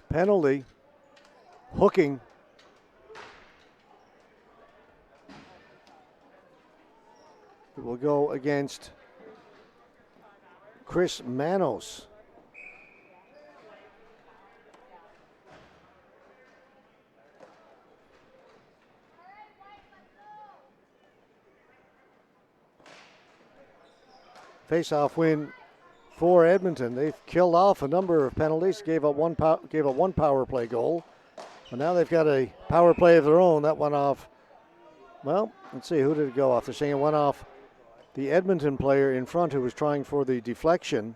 Penalty, hooking. It will go against Chris Manos. Face-off win for Edmonton. They've killed off a number of penalties, gave up one power play goal. And now they've got a power play of their own. That went off, well, let's see, who did it go off? They're saying it went off the Edmonton player in front who was trying for the deflection.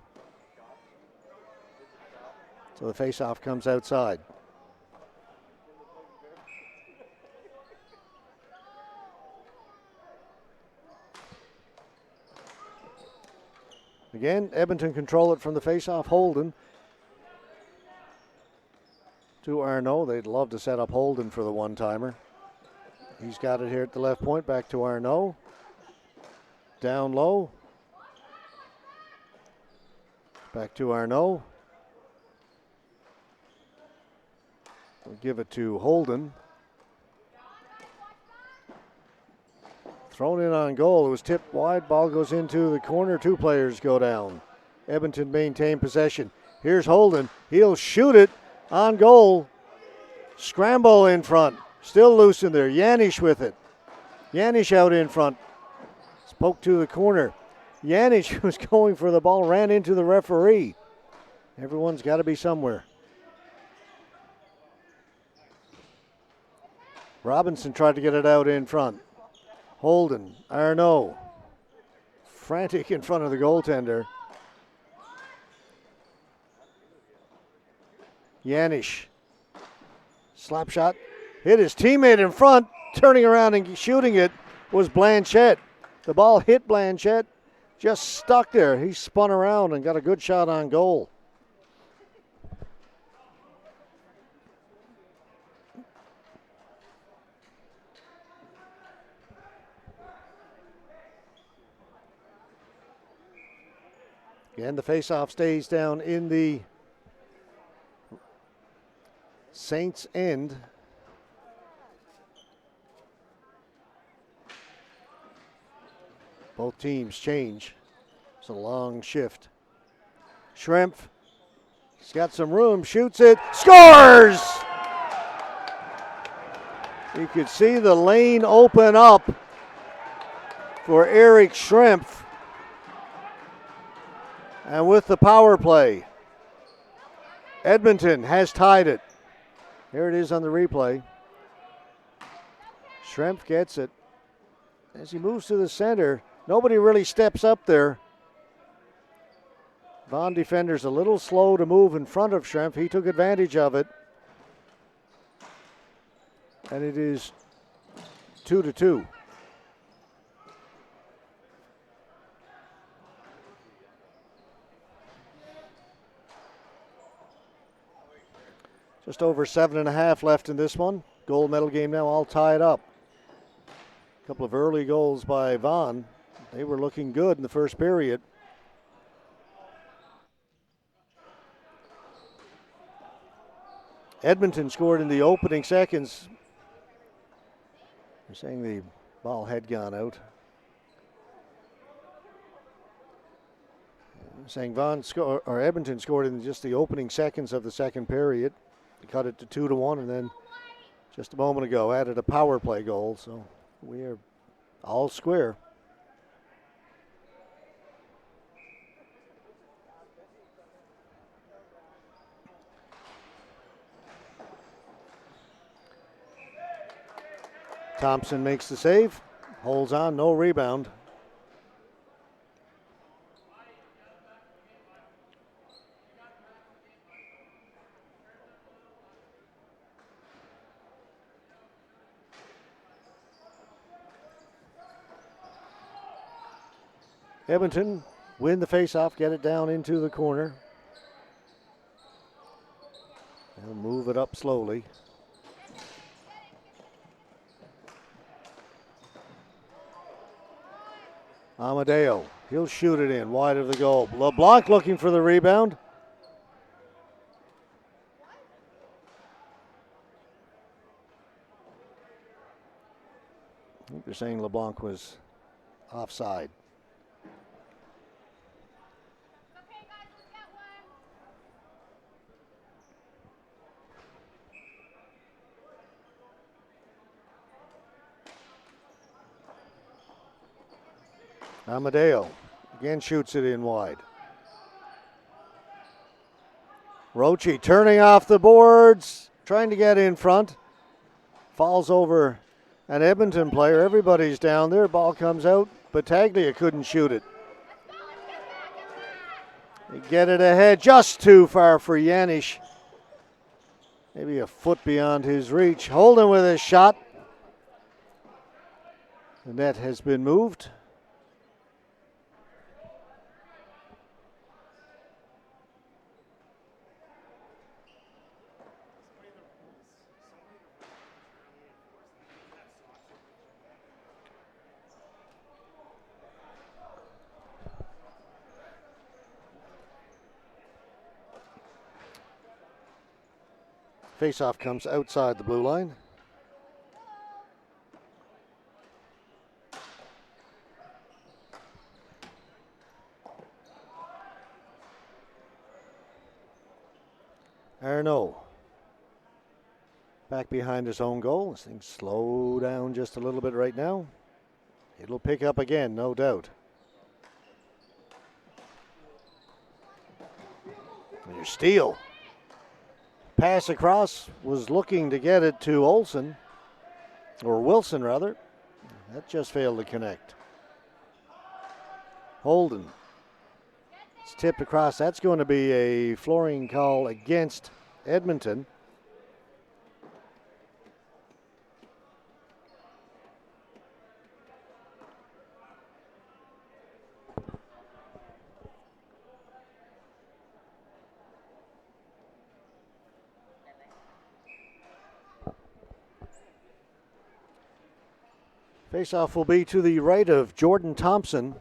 So the face-off comes outside. Again, Edmonton control it from the face-off. Holden to Arnaud. They'd love to set up Holden for the one-timer. He's got it here at the left point. Back to Arnaud. Down low. Back to Arnaud. We'll give it to Holden. Thrown in on goal. It was tipped wide. Ball goes into the corner. Two players go down. Edmonton maintain possession. Here's Holden. He'll shoot it on goal. Scramble in front. Still loose in there. Yanish with it. Yanish out in front. Spoke to the corner. Yanish was going for the ball. Ran into the referee. Everyone's got to be somewhere. Robinson tried to get it out in front. Holden, Arnaud, frantic in front of the goaltender. Yanish, slap shot, hit his teammate in front, turning around and shooting it was Blanchette. The ball hit Blanchette, just stuck there. He spun around and got a good shot on goal. And the faceoff stays down in the Saints' end. Both teams change. It's a long shift. Schrempf, he's got some room, shoots it, scores! You could see the lane open up for Eric Schrempf. And with the power play, Edmonton has tied it. Here it is on the replay. Schrempf gets it. As he moves to the center, nobody really steps up there. Vaughan defender's a little slow to move in front of Schrempf. He took advantage of it. And it is 2-2. Just over 7.5 left in this one. Gold medal game now all tied up. A couple of early goals by Vaughan. They were looking good in the first period. Edmonton scored in the opening seconds. They're saying the ball had gone out. They're saying Edmonton scored in just the opening seconds of the second period. They cut it to 2-1, and then just a moment ago added a power play goal. So we are all square. Thompson makes the save, holds on, no rebound. Edmonton win the faceoff, get it down into the corner. They'll move it up slowly. Amadeo, he'll shoot it in, wide of the goal. LeBlanc looking for the rebound. I think they're saying LeBlanc was offside. Amadeo again shoots it in wide. Roche turning off the boards, trying to get in front. Falls over an Edmonton player. Everybody's down there. Ball comes out. Battaglia couldn't shoot it. They get it ahead, just too far for Yanish. Maybe a foot beyond his reach. Holden with a shot. The net has been moved. Faceoff comes outside the blue line. Arnaud back behind his own goal. This thing's slow down just a little bit right now. It'll pick up again, no doubt. And your steal. Pass across, was looking to get it to Olsen, or Wilson rather. That just failed to connect. Holden. It's tipped across. That's going to be a flooring call against Edmonton. Faceoff will be to the right of Jordan Thompson.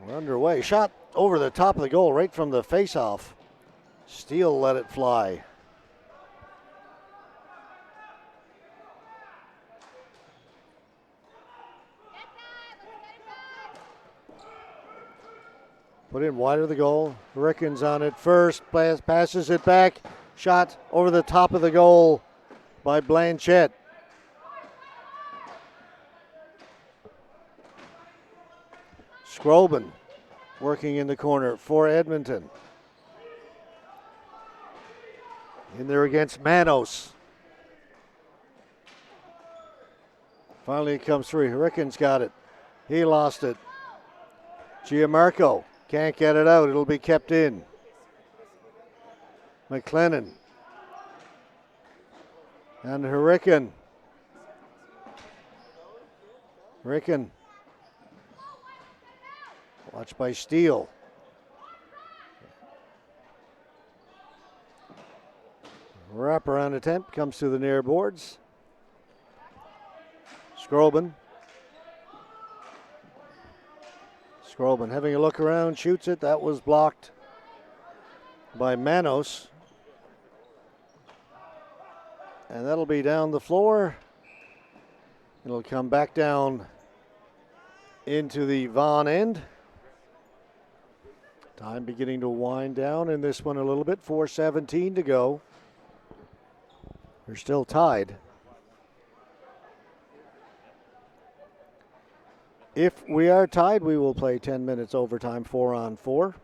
We're underway. Shot over the top of the goal, right from the faceoff. Steele let it fly. Put in wide of the goal. Rickens on it first. Passes it back. Shot over the top of the goal by Blanchette. Scroban working in the corner for Edmonton. In there against Manos. Finally it comes through. Rickens got it. He lost it. Gianmarco can't get it out. It'll be kept in. McLennan. And Hurricane. Hurricane. Watched by Steele. Wraparound attempt comes to the near boards. Scroban. Scroban having a look around, shoots it. That was blocked by Manos. And that'll be down the floor. It'll come back down into the Vaughan end. Time beginning to wind down in this one a little bit. 4:17 to go. They're still tied. If we are tied, we will play 10 minutes overtime, 4-on-4.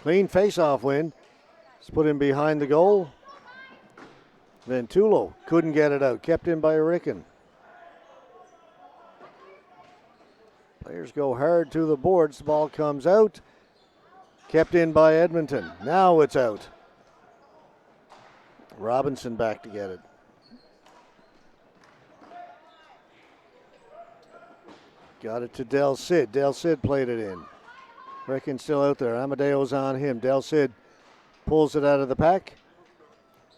Clean face-off win. It's put in behind the goal. Ventulo couldn't get it out. Kept in by Ricken. Players go hard to the boards. The ball comes out. Kept in by Edmonton. Now it's out. Robinson back to get it. Got it to Del Cid. Del Cid played it in. Ricken still out there. Amadeo's on him. Del Cid pulls it out of the pack.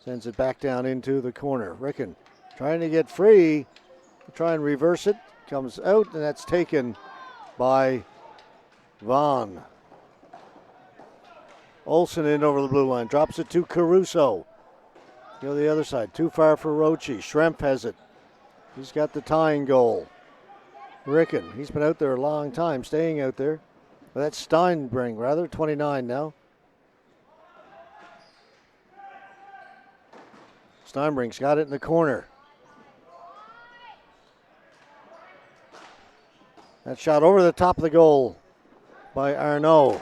Sends it back down into the corner. Ricken trying to get free. Try and reverse it. Comes out, and that's taken by Vaughan. Olsen in over the blue line. Drops it to Caruso. Go the other side. Too far for Roche. Schrempf has it. He's got the tying goal. Ricken, he's been out there a long time, staying out there. That's Steinbring, rather, 29 now. Steinbring's got it in the corner. That shot over the top of the goal by Arnaud.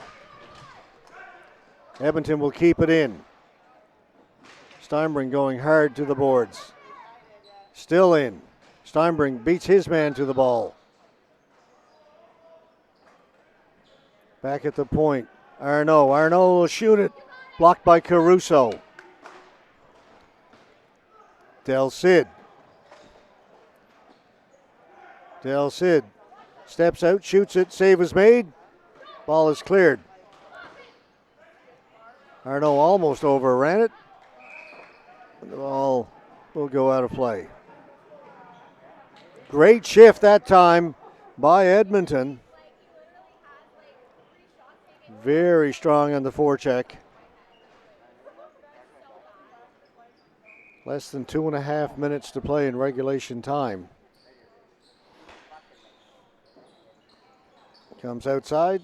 Edmonton will keep it in. Steinbring going hard to the boards. Still in. Steinbring beats his man to the ball. Back at the point. Arnaud. Arnaud will shoot it. Blocked by Caruso. Del Cid. Del Cid steps out, shoots it. Save is made. Ball is cleared. Arnaud almost overran it. The ball will go out of play. Great shift that time by Edmonton. Very strong on the forecheck. Less than 2.5 minutes to play in regulation time. Comes outside.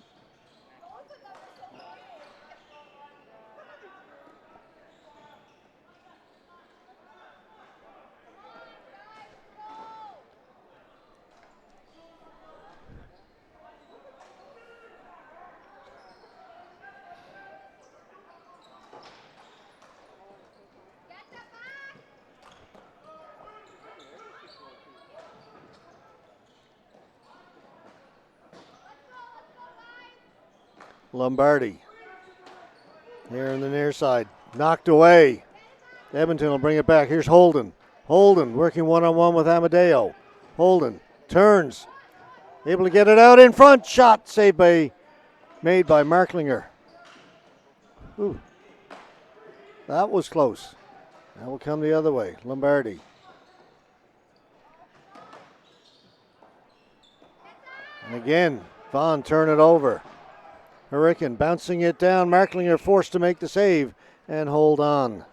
Lombardi here in the near side. Knocked away. Edmonton will bring it back. Here's Holden. Holden working one-on-one with Amadeo. Holden turns. Able to get it out in front. Shot saved made by Marklinger. Ooh. That was close. That will come the other way. Lombardi. And again, Vaughan turn it over. Hurricane bouncing it down. Marklinger forced to make the save and hold on.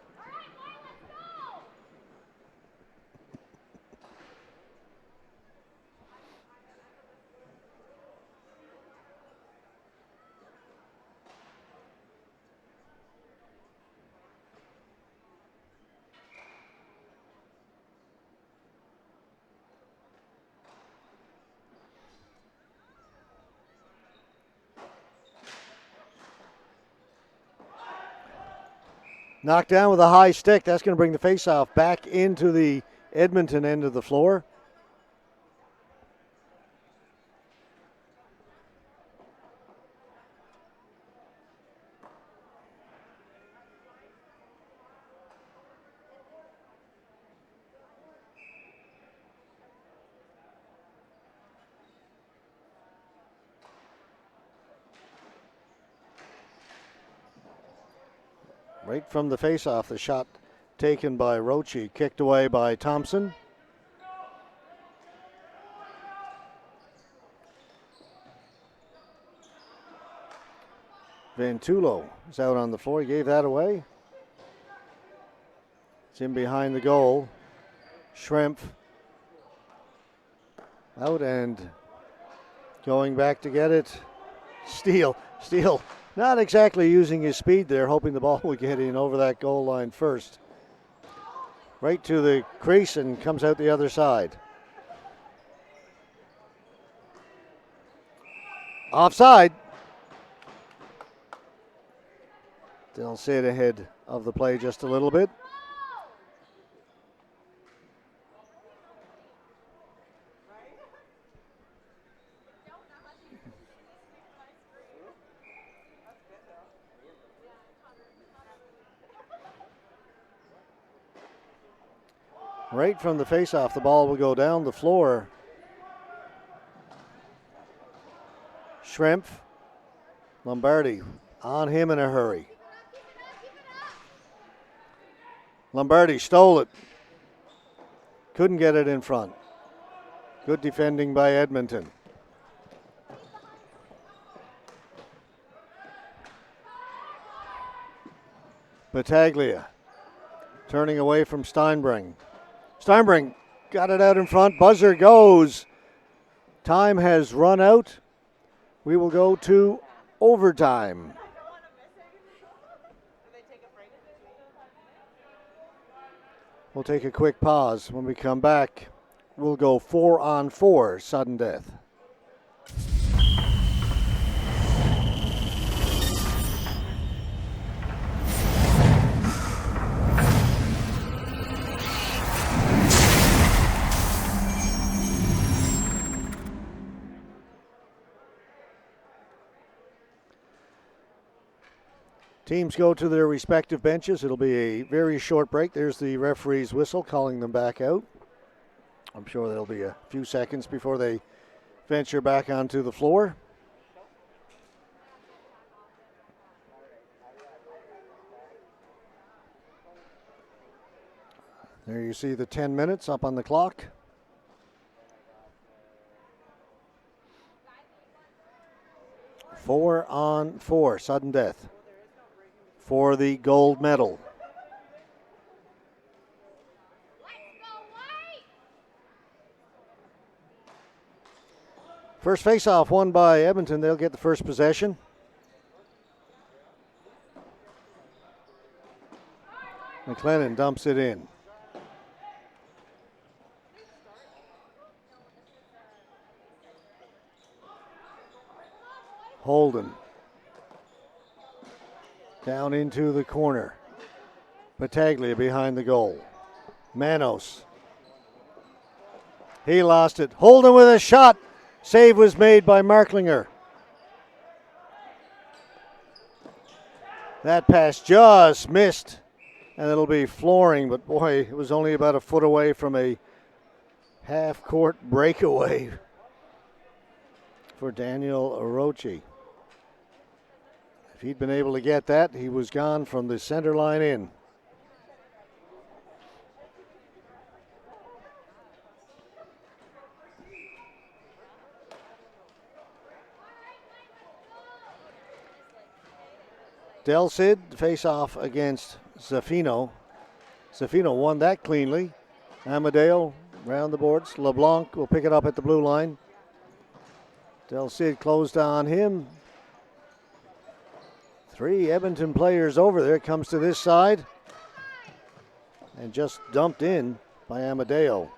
Knocked down with a high stick. That's going to bring the faceoff back into the Edmonton end of the floor. Right from the faceoff, the shot taken by Roche, kicked away by Thompson. Vantulo is out on the floor. He gave that away. It's in behind the goal. Schrempf out and going back to get it. Steele not exactly using his speed there, hoping the ball would get in over that goal line first. Right to the crease and comes out the other side. Offside. Del Cid ahead of the play just a little bit. Right from the faceoff, the ball will go down the floor. Schrempf, Lombardi on him in a hurry. Lombardi stole it. Couldn't get it in front. Good defending by Edmonton. Battaglia turning away from Steinbring. Steinbring got it out in front. Buzzer goes. Time has run out. We will go to overtime. We'll take a quick pause. When we come back, we'll go 4-on-4 sudden death. Teams go to their respective benches. It'll be a very short break. There's the referee's whistle calling them back out. I'm sure there'll be a few seconds before they venture back onto the floor. There you see the 10 minutes up on the clock. Four on four, sudden death for the gold medal. First faceoff won by Edmonton. They'll get the first possession. McLennan dumps it in. Holden. Down into the corner. Battaglia behind the goal. Manos. He lost it. Holden with a shot. Save was made by Marklinger. That pass just missed. And it'll be flooring, but boy, it was only about a foot away from a half-court breakaway for Daniel Orochi. If he'd been able to get that, he was gone from the center line in. Del Cid face off against Zafino. Zafino won that cleanly. Amadeo round the boards. LeBlanc will pick it up at the blue line. Del Cid closed on him. Three Edmonton players over there. It comes to this side. And just dumped in by Amadeo.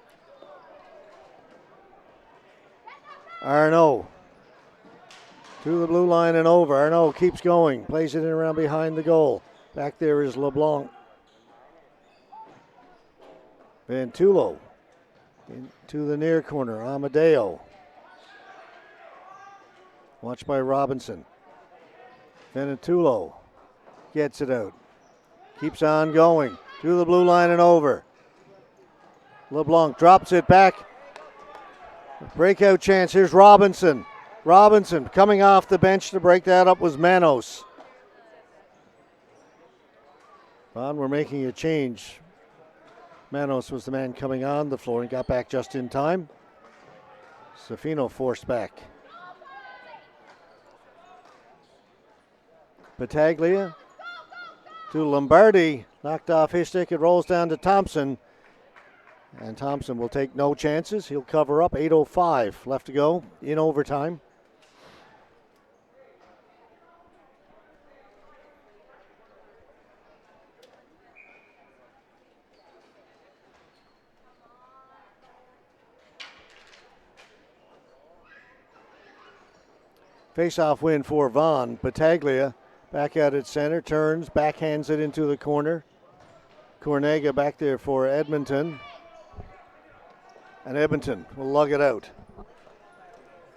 Arnaud. To the blue line and over. Arnaud keeps going. Plays it in around behind the goal. Back there is LeBlanc. Ventullo into the near corner. Amadeo. Watched by Robinson. Ventullo gets it out. Keeps on going. To the blue line and over. LeBlanc drops it back. Breakout chance. Here's Robinson. Robinson coming off the bench to break that up was Manos. Vaughan were making a change. Manos was the man coming on the floor and got back just in time. Zafino forced back. Battaglia to Lombardi. Knocked off his stick. It rolls down to Thompson. And Thompson will take no chances. He'll cover up. 8:05 left to go in overtime. Face-off win for Vaughan. Battaglia back out at center, turns, backhands it into the corner. Cornega back there for Edmonton. And Edmonton will lug it out.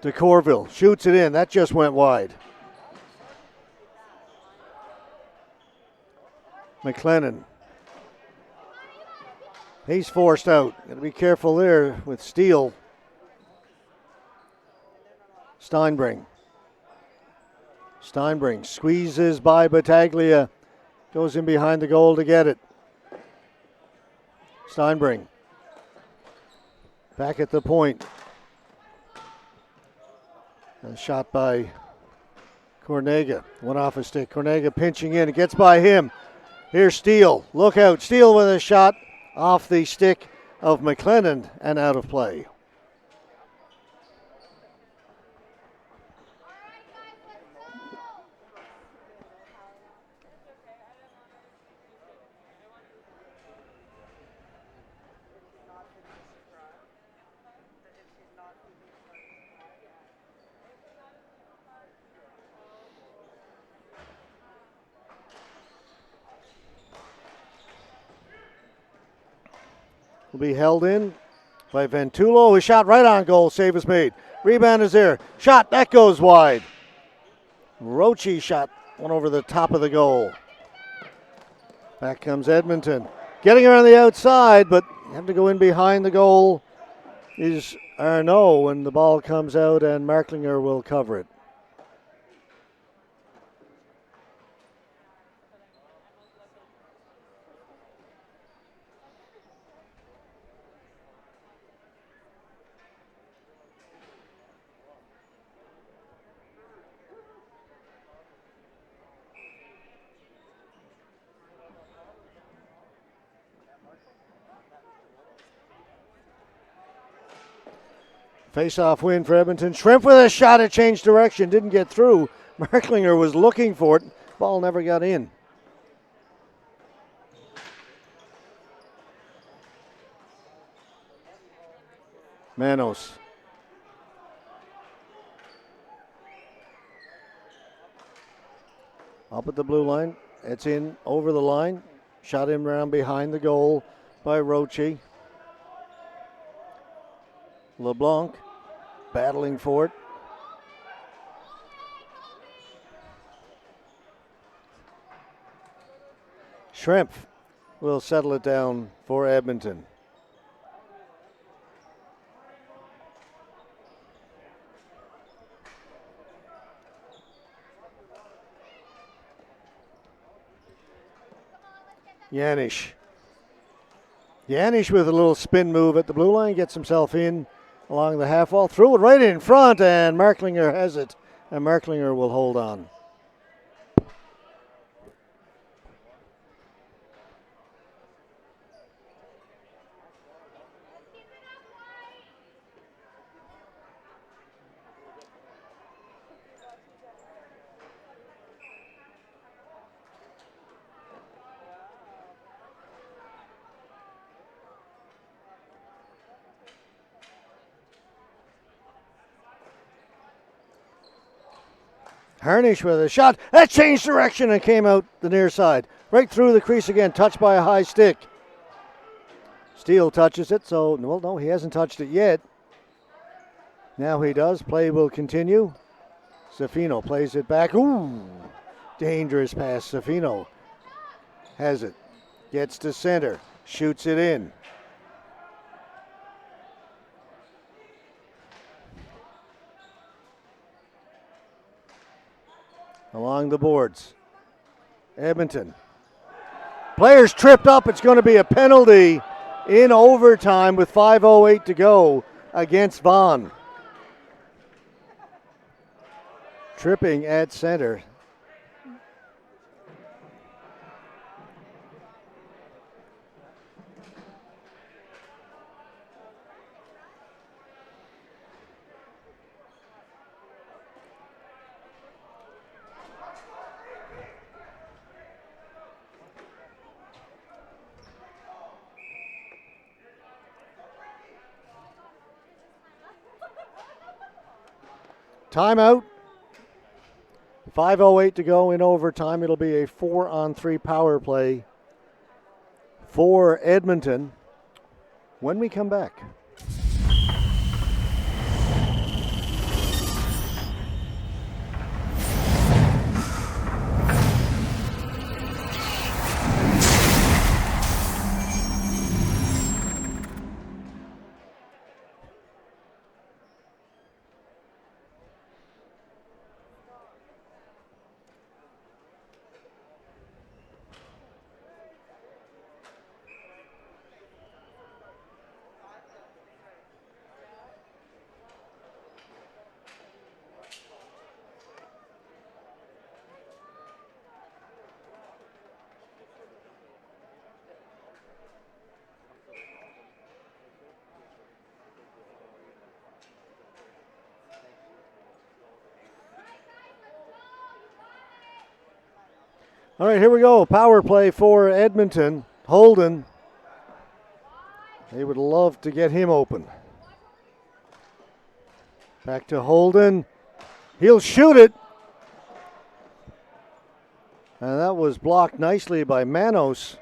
De Corville shoots it in. That just went wide. McLennan. He's forced out. Got to be careful there with Steele. Steinbring squeezes by Battaglia. Goes in behind the goal to get it. Steinbring. Back at the point. A shot by Cornega. One off his stick. Cornega pinching in. It gets by him. Here's Steele. Look out. Steele with a shot off the stick of McLennan and out of play. will be held in by Ventulo. His shot right on goal. Save is made. Rebound is there. Shot. That goes wide. Roche shot one over the top of the goal. Back comes Edmonton. Getting around the outside, but have to go in behind the goal is Arnaud when the ball comes out, and Marklinger will cover it. Face-off win for Edmonton. Shrimp with a shot at change direction. Didn't get through. Marklinger was looking for it. Ball never got in. Manos. Up at the blue line. It's in over the line. Shot him around behind the goal by Roche. LeBlanc battling for it. Shrimp will settle it down for Edmonton. Yanish. Yanish with a little spin move at the blue line, gets himself in along the half wall, threw it right in front, and Marklinger has it, and Marklinger will hold on. Harnish with a shot. That changed direction and came out the near side. Right through the crease again, touched by a high stick. Steele touches it, so, well, no, he hasn't touched it yet. Now he does. Play will continue. Safino plays it back. Ooh, dangerous pass. Safino has it. Gets to center. Shoots it in. Along the boards. Edmonton. Players tripped up. It's going to be a penalty in overtime with 5:08 to go against Vaughan. Tripping at center. Timeout. 5:08 to go in overtime. It'll be a 4-on-3 power play for Edmonton when we come back. All right, here we go. Power play for Edmonton. Holden. They would love to get him open. Back to Holden. He'll shoot it. And that was blocked nicely by Manos.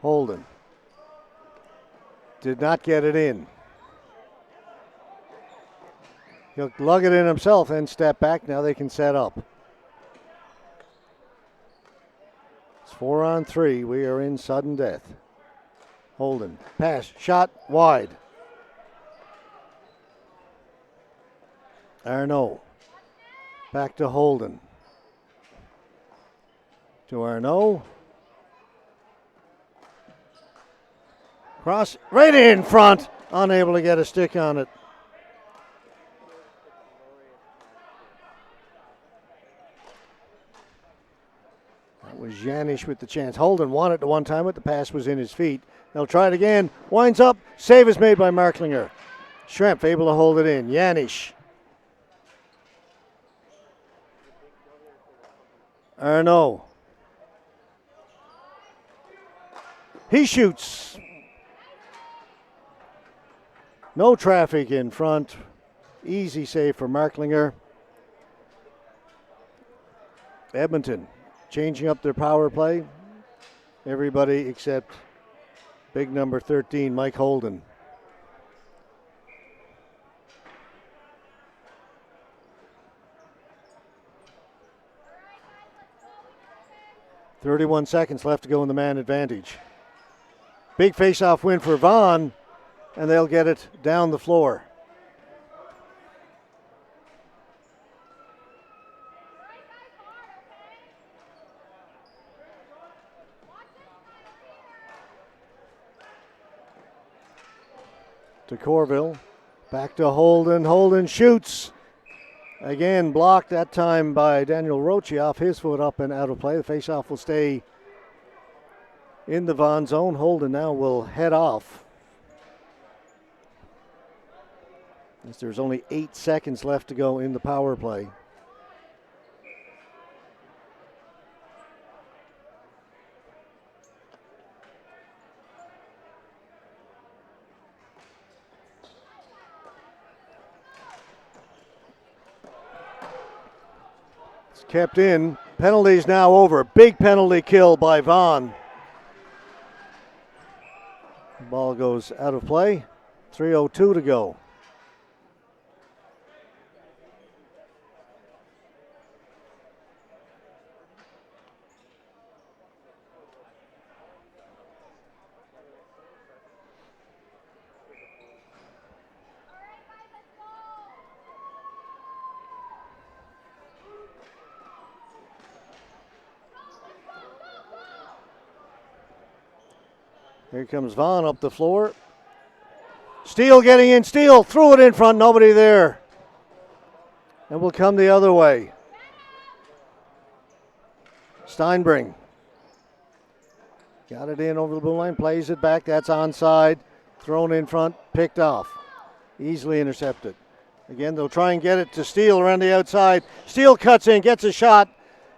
Holden did not get it in. He'll lug it in himself and step back. Now they can set up. It's 4-on-3. We are in sudden death. Holden, pass, shot, wide. Arnaud, back to Holden. To Arnaud. Cross, right in front. Unable to get a stick on it. That was Janish with the chance. Holden won it the one time, but the pass was in his feet. They'll try it again. Winds up. Save is made by Marklinger. Schrempf able to hold it in. Janish. Arnaud. He shoots. No traffic in front. Easy save for Marklinger. Edmonton changing up their power play. Everybody except big number 13, Mike Holden. .31 seconds left to go in the man advantage. Big face-off win for Vaughan, and they'll get it down the floor. To Corville, back to Holden. Holden shoots. Again, blocked that time by Daniel Roche off his foot, up and out of play. The faceoff will stay in the Vaughan zone. Holden now will head off. As there's only 8 seconds left to go in the power play. Kept in. Penalties now over. Big penalty kill by Vaughan. The ball goes out of play. 3:02 to go. Here comes Vaughan up the floor. Steele getting in. Steele threw it in front. Nobody there. And will come the other way. Steinbring. Got it in over the blue line. Plays it back. That's onside. Thrown in front. Picked off. Easily intercepted. Again, they'll try and get it to Steele around the outside. Steele cuts in. Gets a shot.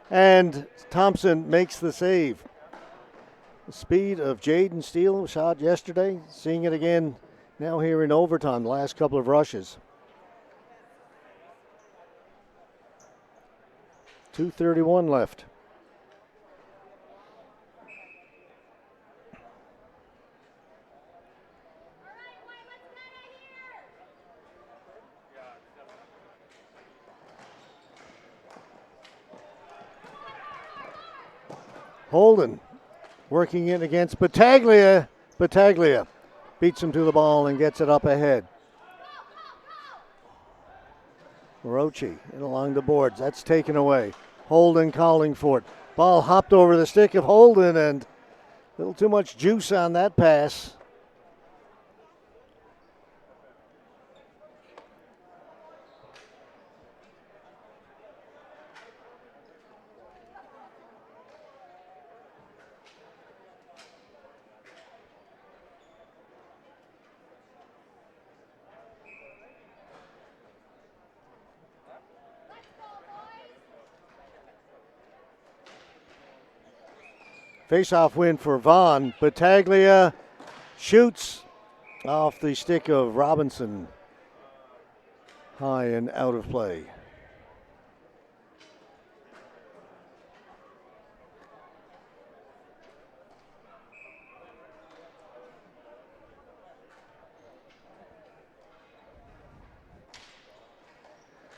And Thompson makes the save. The speed of Jaden Steele shot yesterday. Seeing it again now here in overtime, the last couple of rushes. 2:31 left. Holden working in against Battaglia. Battaglia beats him to the ball and gets it up ahead. Roche in along the boards. That's taken away. Holden calling for it. Ball hopped over the stick of Holden, and a little too much juice on that pass. Face-off win for Vaughan. Battaglia shoots off the stick of Robinson. High and out of play.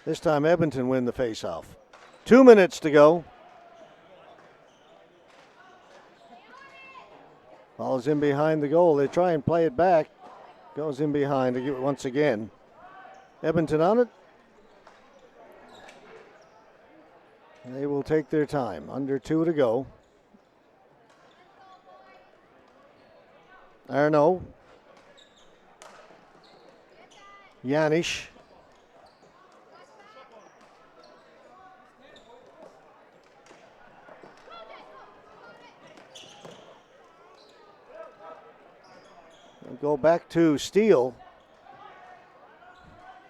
This time Edmonton win the faceoff. 2 minutes to go. Ball is in behind the goal. They try and play it back. Goes in behind once again. Edmonton on it. They will take their time. Under 2 to go. Arnaud. Janish. We'll go back to Steele.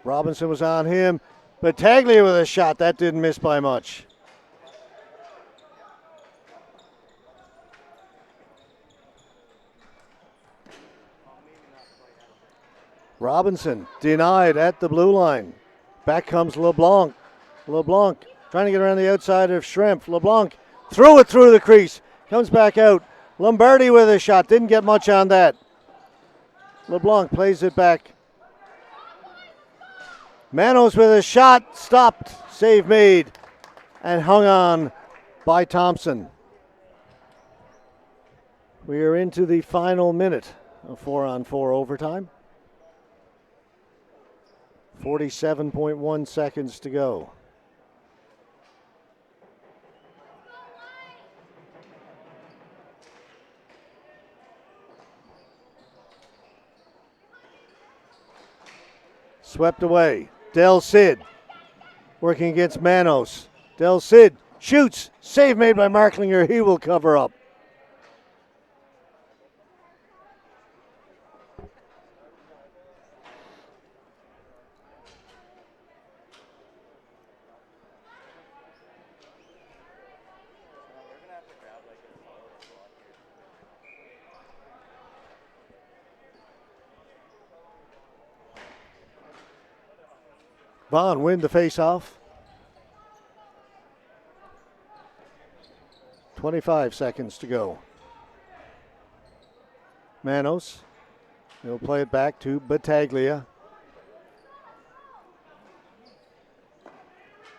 Robinson was on him. Battaglia with a shot. That didn't miss by much. Robinson denied at the blue line. Back comes LeBlanc. LeBlanc trying to get around the outside of Schrempf. LeBlanc threw it through the crease. Comes back out. Lombardi with a shot. Didn't get much on that. LeBlanc plays it back. Manos with a shot. Stopped. Save made. And hung on by Thompson. We are into the final minute of 4-on-4 overtime. 47.1 seconds to go. Swept away. Del Cid working against Manos. Del Cid shoots. Save made by Marklinger. He will cover up. Vaughan win the face-off. 25 seconds to go. Manos. He'll play it back to Battaglia.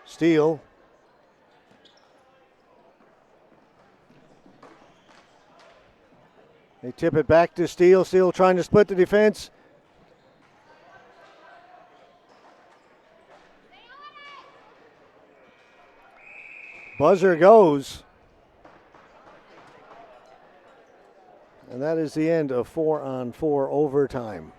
Steele. They tip it back to Steele. Steele trying to split the defense. Buzzer goes. And that is the end of 4-on-4 overtime.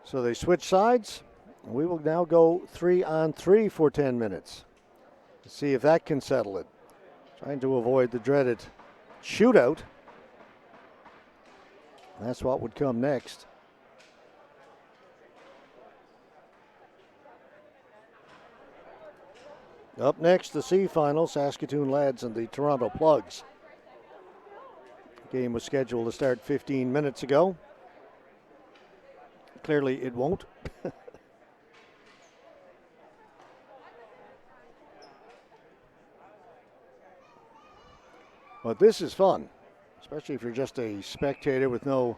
So they switch sides. We will now go 3-on-3 for 10 minutes. Let's see if that can settle it. Trying to avoid the dreaded shootout. That's what would come next. Up next, the C final, Saskatoon Lads and the Toronto Plugs. The game was scheduled to start 15 minutes ago. Clearly it won't. But this is fun, especially if you're just a spectator with no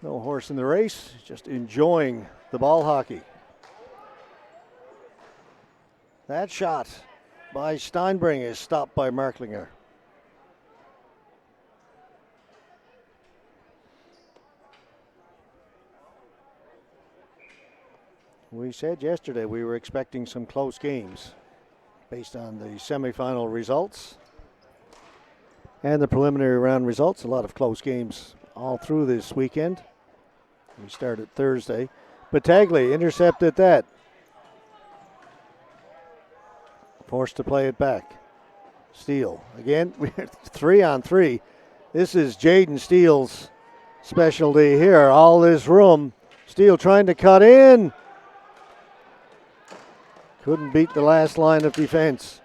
horse in the race, just enjoying the ball hockey. That shot by Steinbring is stopped by Marklinger. We said yesterday we were expecting some close games based on the semifinal results and the preliminary round results. A lot of close games all through this weekend. We started Thursday. Battaglia intercepted that. Forced to play it back. Steele again. 3-on-3. This is Jaden Steele's specialty here. All this room. Steele trying to cut in. Couldn't beat the last line of defense.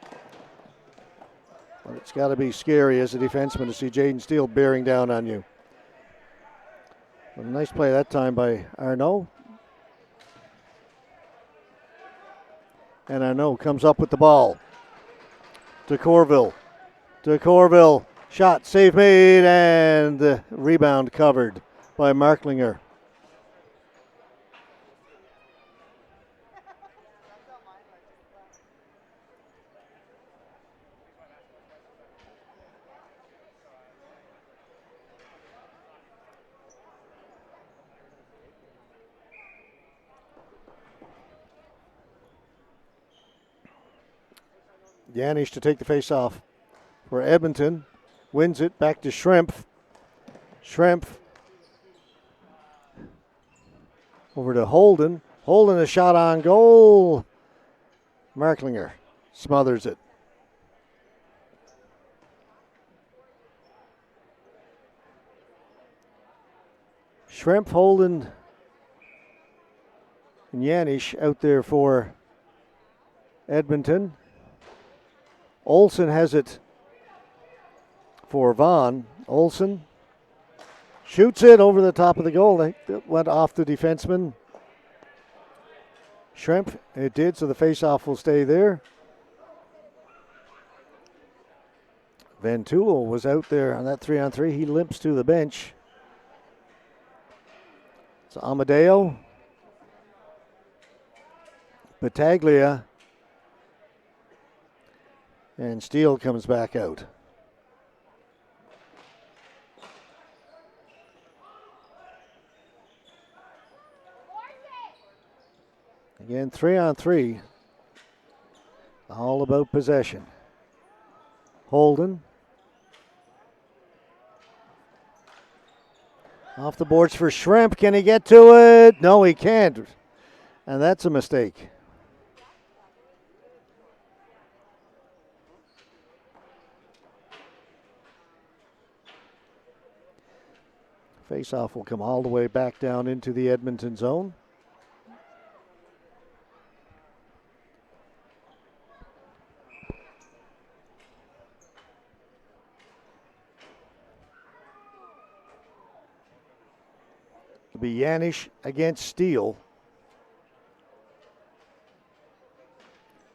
But it's got to be scary as a defenseman to see Jaden Steele bearing down on you. A nice play that time by Arnaud. And Arnaud comes up with the ball. To Corville. Shot, save made, and the rebound covered by Marklinger. Janish to take the face-off for Edmonton. Wins it back to Schrempf. Schrempf over to Holden. Holden a shot on goal. Marklinger smothers it. Schrempf, Holden, and Janish out there for Edmonton. Olsen has it for Vaughan. Olsen shoots it over the top of the goal. It went off the defenseman. Schrempf, it did, so the faceoff will stay there. Ventulo was out there on that 3-on-3. He limps to the bench. It's Amadeo. Battaglia. And Steele comes back out. Again, 3-on-3. All about possession. Holden. Off the boards for Schrempf. Can he get to it? No, he can't. And that's a mistake. Face-off will come all the way back down into the Edmonton zone. It'll be Janish against Steele.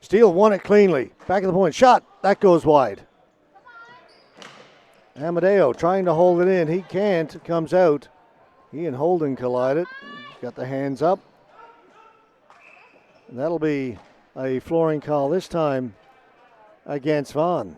Steele won it cleanly. Back of the point. Shot. That goes wide. Amadeo trying to hold it in. He can't. It comes out. He and Holden collided. Got the hands up. And that'll be a flooring call this time against Vaughan.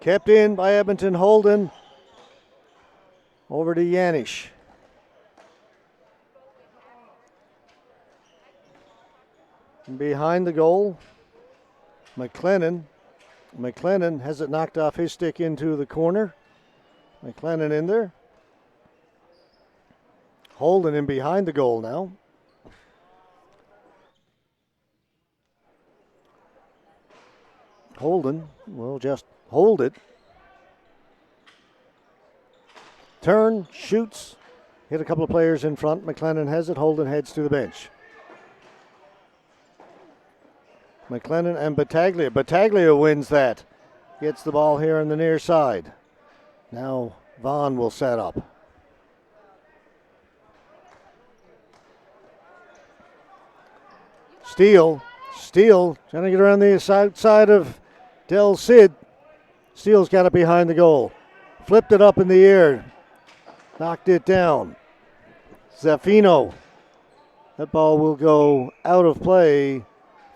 Kept in by Edmonton. Holden. Over to Janish. And behind the goal, McLennan. McLennan has it knocked off his stick into the corner. McLennan in there. Holden in behind the goal now. Holden will just hold it. Turn, shoots, hit a couple of players in front. McLennan has it. Holden heads to the bench. McLennan and Battaglia. Battaglia wins that. Gets the ball here on the near side. Now Vaughan will set up. Steele trying to get around the outside of Del Cid. Steele's got it behind the goal. Flipped it up in the air. Knocked it down. Zaffino. That ball will go out of play.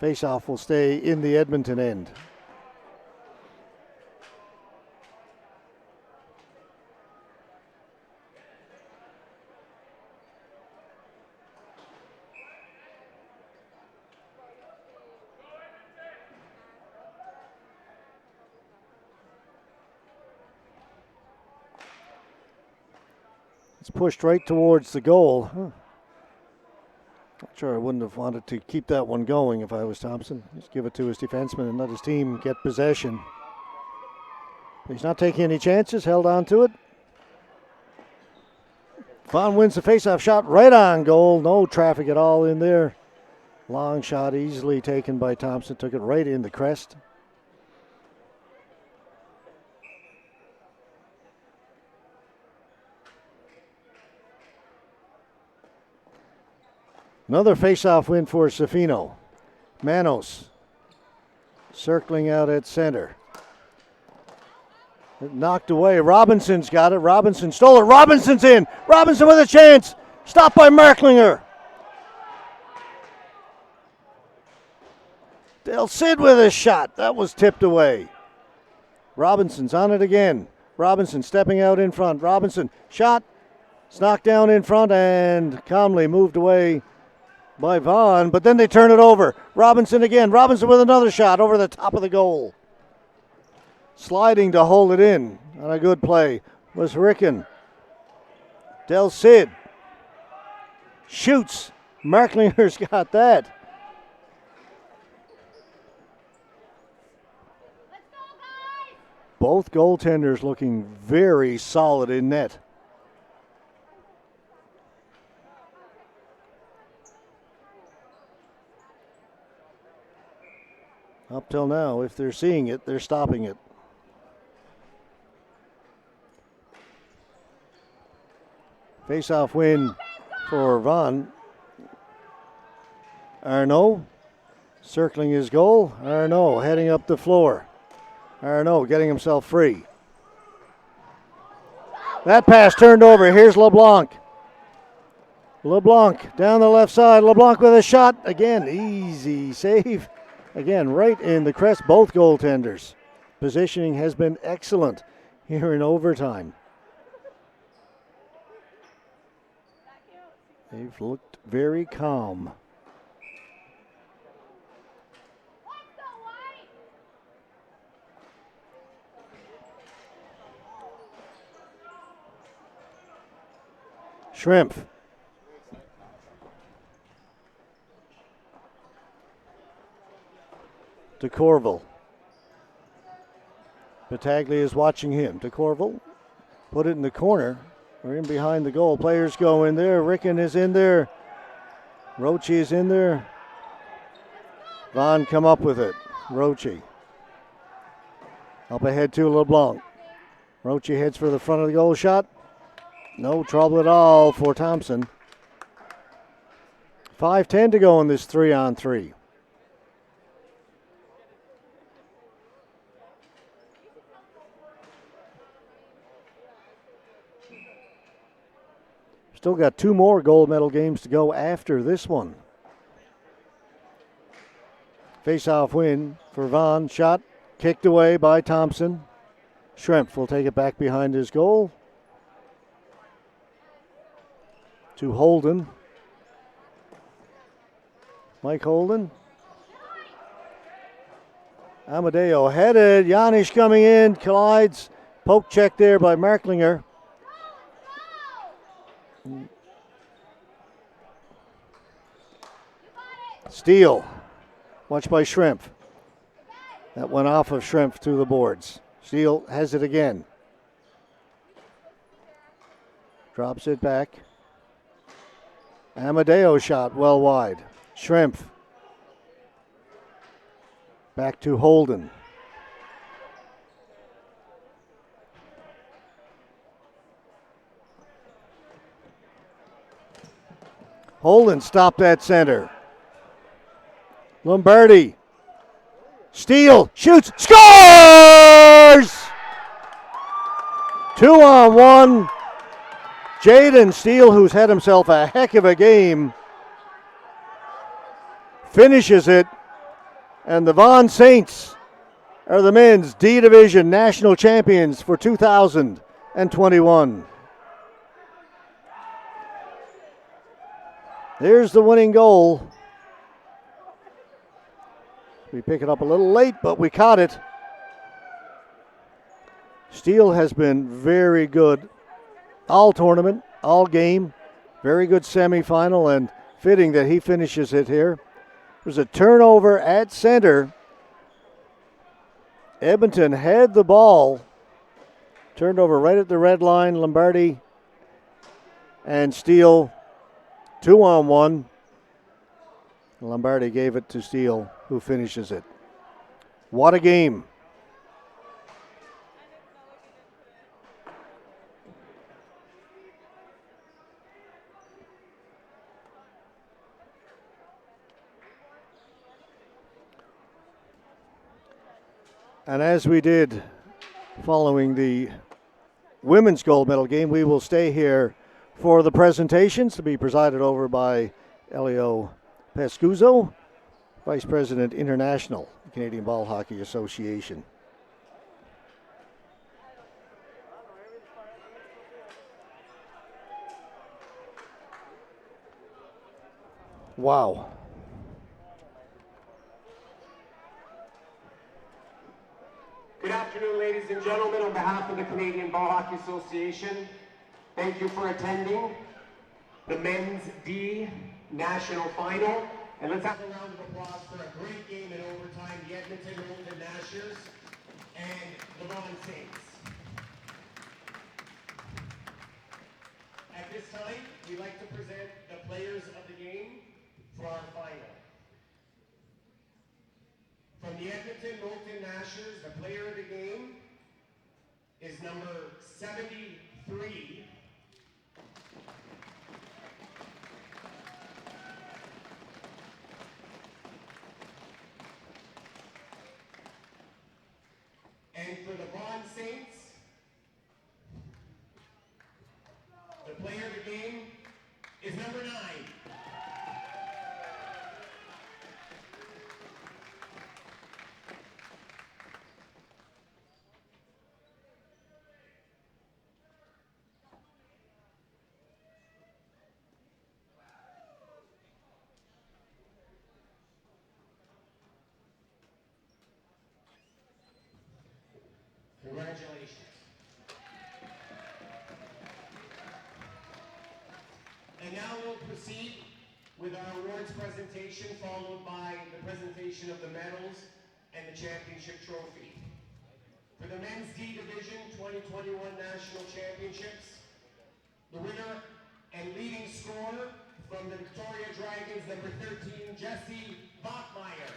Face-off will stay in the Edmonton end. It's pushed right towards the goal. Not sure I wouldn't have wanted to keep that one going if I was Thompson. Just give it to his defenseman and let his team get possession. But he's not taking any chances, held on to it. Vaughan wins the faceoff shot right on goal. No traffic at all in there. Long shot easily taken by Thompson. Took it right in the crest. Another face-off win for Safino. Manos circling out at center. Knocked away. Robinson's got it. Robinson stole it. Robinson's in. Robinson with a chance. Stopped by Merklinger. Del Cid with a shot. That was tipped away. Robinson's on it again. Robinson stepping out in front. Robinson shot. It's knocked down in front and calmly moved away by Vaughan, but then they turn it over. Robinson again. Robinson with another shot over the top of the goal. Sliding to hold it in on a good play was Ricken. Del Cid shoots. Merklinger's got that. Both goaltenders looking very solid in net. Up till now, if they're seeing it, they're stopping it. Face-off win for Vaughan. Arnaud circling his goal. Arnaud heading up the floor. Arnaud getting himself free. That pass turned over. Here's LeBlanc. LeBlanc down the left side. LeBlanc with a shot. Again, easy save. Again, right in the crest, both goaltenders. Positioning has been excellent here in overtime. They've looked very calm. Shrimp. To Corville. Battaglia is watching him. To Corville. Put it in the corner. We're in behind the goal. Players go in there. Ricken is in there. Roche is in there. Vaughan come up with it. Roche. Up ahead to LeBlanc. Roche heads for the front of the goal shot. No trouble at all for Thompson. 5:10 to go in this 3-on-3. Still got 2 more gold medal games to go after this one. Face-off win for Vaughan. Shot kicked away by Thompson. Schrempf will take it back behind his goal. To Holden. Mike Holden. Amadeo headed. Janisch coming in. Collides. Poke check there by Merklinger. Steal. Watched by Schrempf. That went off of Schrempf to the boards. Steele has it again. Drops it back. Amadeo shot well wide. Schrempf. Back to Holden. Holden stopped at center. Lombardi. Steele shoots, scores! 2-on-1. Jaden Steele, who's had himself a heck of a game, finishes it And the Vaughan Saints are the men's D Division national champions for 2021. Here's the winning goal. We pick it up a little late, but we caught it. Steele has been very good all tournament, all game. Very good semifinal, and fitting that he finishes it here. There's a turnover at center. Edmonton had the ball. Turned over right at the red line. Lombardi and Steele 2-on-1. Lombardi gave it to Steele, who finishes it. What a game. And as we did following the women's gold medal game, we will stay here for the presentations to be presided over by Elio Pescuzzo, Vice President International, Canadian Ball Hockey Association. Wow. Good afternoon, ladies and gentlemen. On behalf of the Canadian Ball Hockey Association, thank you for attending the Men's D National Final. And let's have a round of applause for a great game in overtime, the Edmonton Gnashers and the Vaughan Saints. At this time, we'd like to present the players of the game for our final. From the Edmonton Gnashers, the player of the game is number 73. And for the Vaughan Saints, the player of the game is number 9. Congratulations. And now we'll proceed with our awards presentation, followed by the presentation of the medals and the championship trophy. For the Men's D Division 2021 National Championships, the winner and leading scorer from the Victoria Dragons, number 13, Jesse Bachmeyer.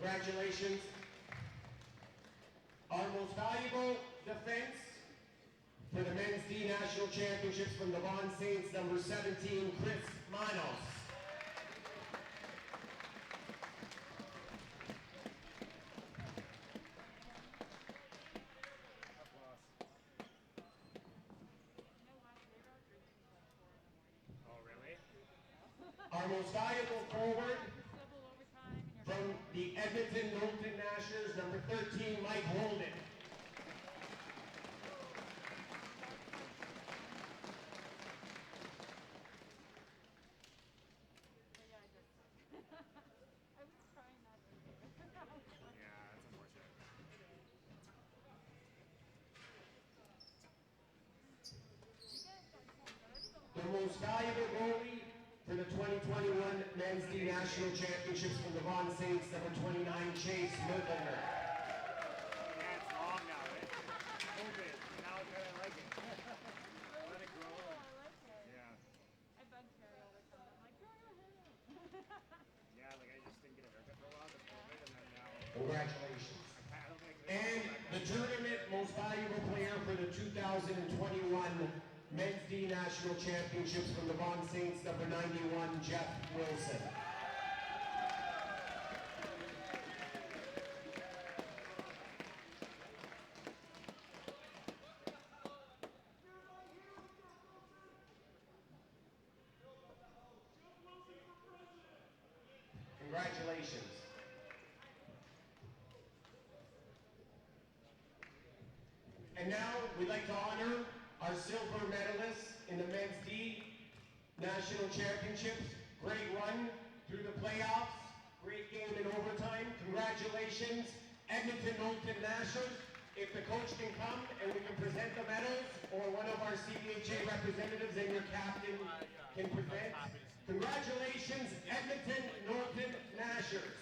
Congratulations. Our most valuable defense for the Men's D National Championships from the Vaughan Saints, number 17, Chris Manos. Our most valuable forward from the Edmonton Knowlton Gnashers, number 13, Mike Holden. The most valuable goalie for the 2021 Men's D National Championships from the Vaughan Saints, number 29, Chase Milberger. Yeah, it's long now, right? COVID. Now I kind of like it. Let it grow. Yeah. I bug Terry all the time. I'm like, Yeah, like I just didn't get a haircut for a while because COVID, and then now. Congratulations. I don't think And the jury 2021 Men's D National Championships from the Vaughan Saints, number 91, Jeff Wilson. Congratulations. And now we'd like to honor our silver medalists in the Men's D National Championships. Great run through the playoffs, great game in overtime. Congratulations, Edmonton, Knowlton, Gnashers. If the coach can come and we can present the medals, or one of our CDHA representatives and your captain can present. Congratulations, Edmonton, Knowlton, Gnashers.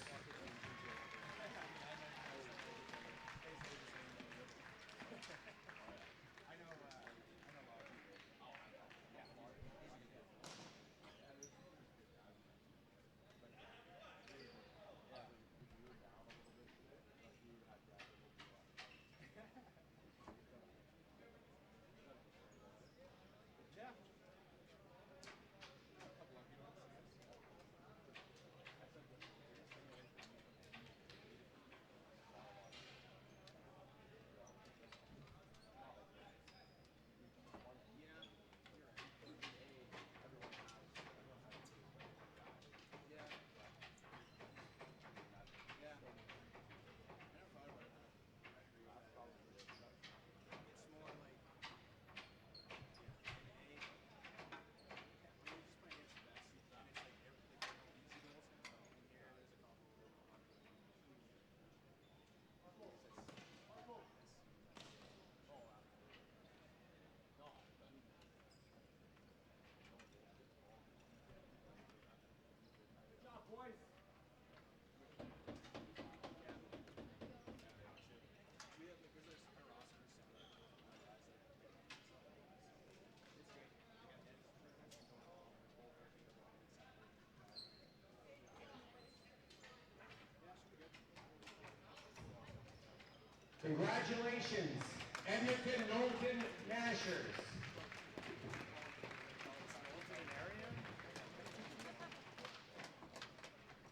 Congratulations, Edmonton, Knowlton, Gnashers.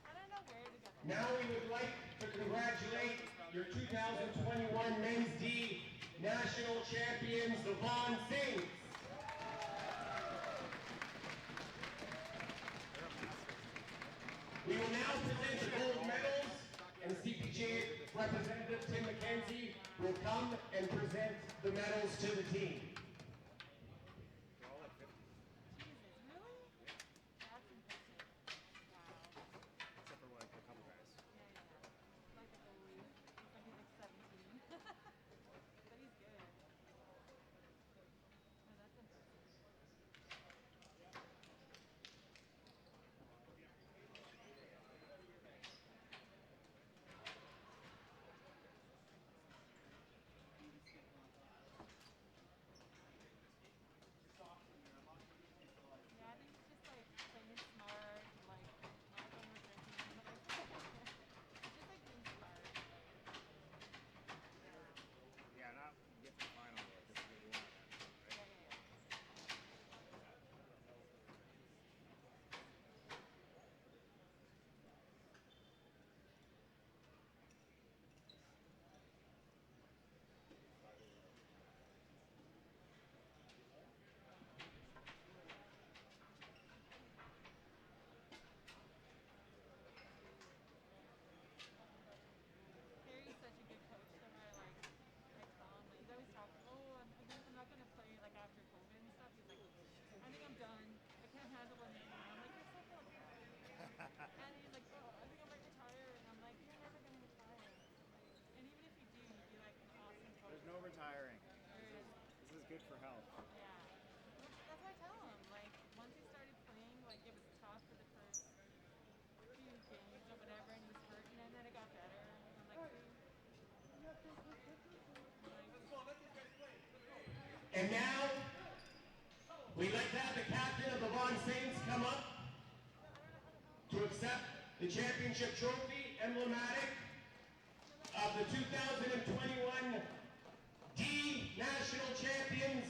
I don't know where to go. Now we would like to congratulate your 2021 Men's D National Champions, the Vaughan Saints. We will now present the gold medals, and CPGA representative Tim McKenzie will come and present the medals to the team. Jesus, really? That's impressive. Wow. Except for like a couple guys. Yeah. Like a goalie. He's like 17. But he's good. Oh, that's impressive. Yeah, I think it's just like playing smart, and, like not overthinking. It's just like being smart. Yeah, not get to the final. This is what you want. Yeah, yeah, yeah. Harry's such a good coach. So I tell him, he's always talking. Oh, I'm not gonna play like after COVID and stuff. He's like, I think I'm done. I can't handle it anymore. I'm like, you're so full of crap. And he's like, oh, I think I might retire. And I'm like, you're never gonna retire. And even if you do, you'd be like an awesome coach. There's no retiring. There is. This is good for health. Yeah. That's what I tell him. Like, once he started playing, like, it was tough for the first few games or whatever, and he was hurting, and then it got better. I'm like, see? And now, we'd like to have the captain of the Vaughan Saints come up to accept the championship trophy, emblematic of the 2021 D national champions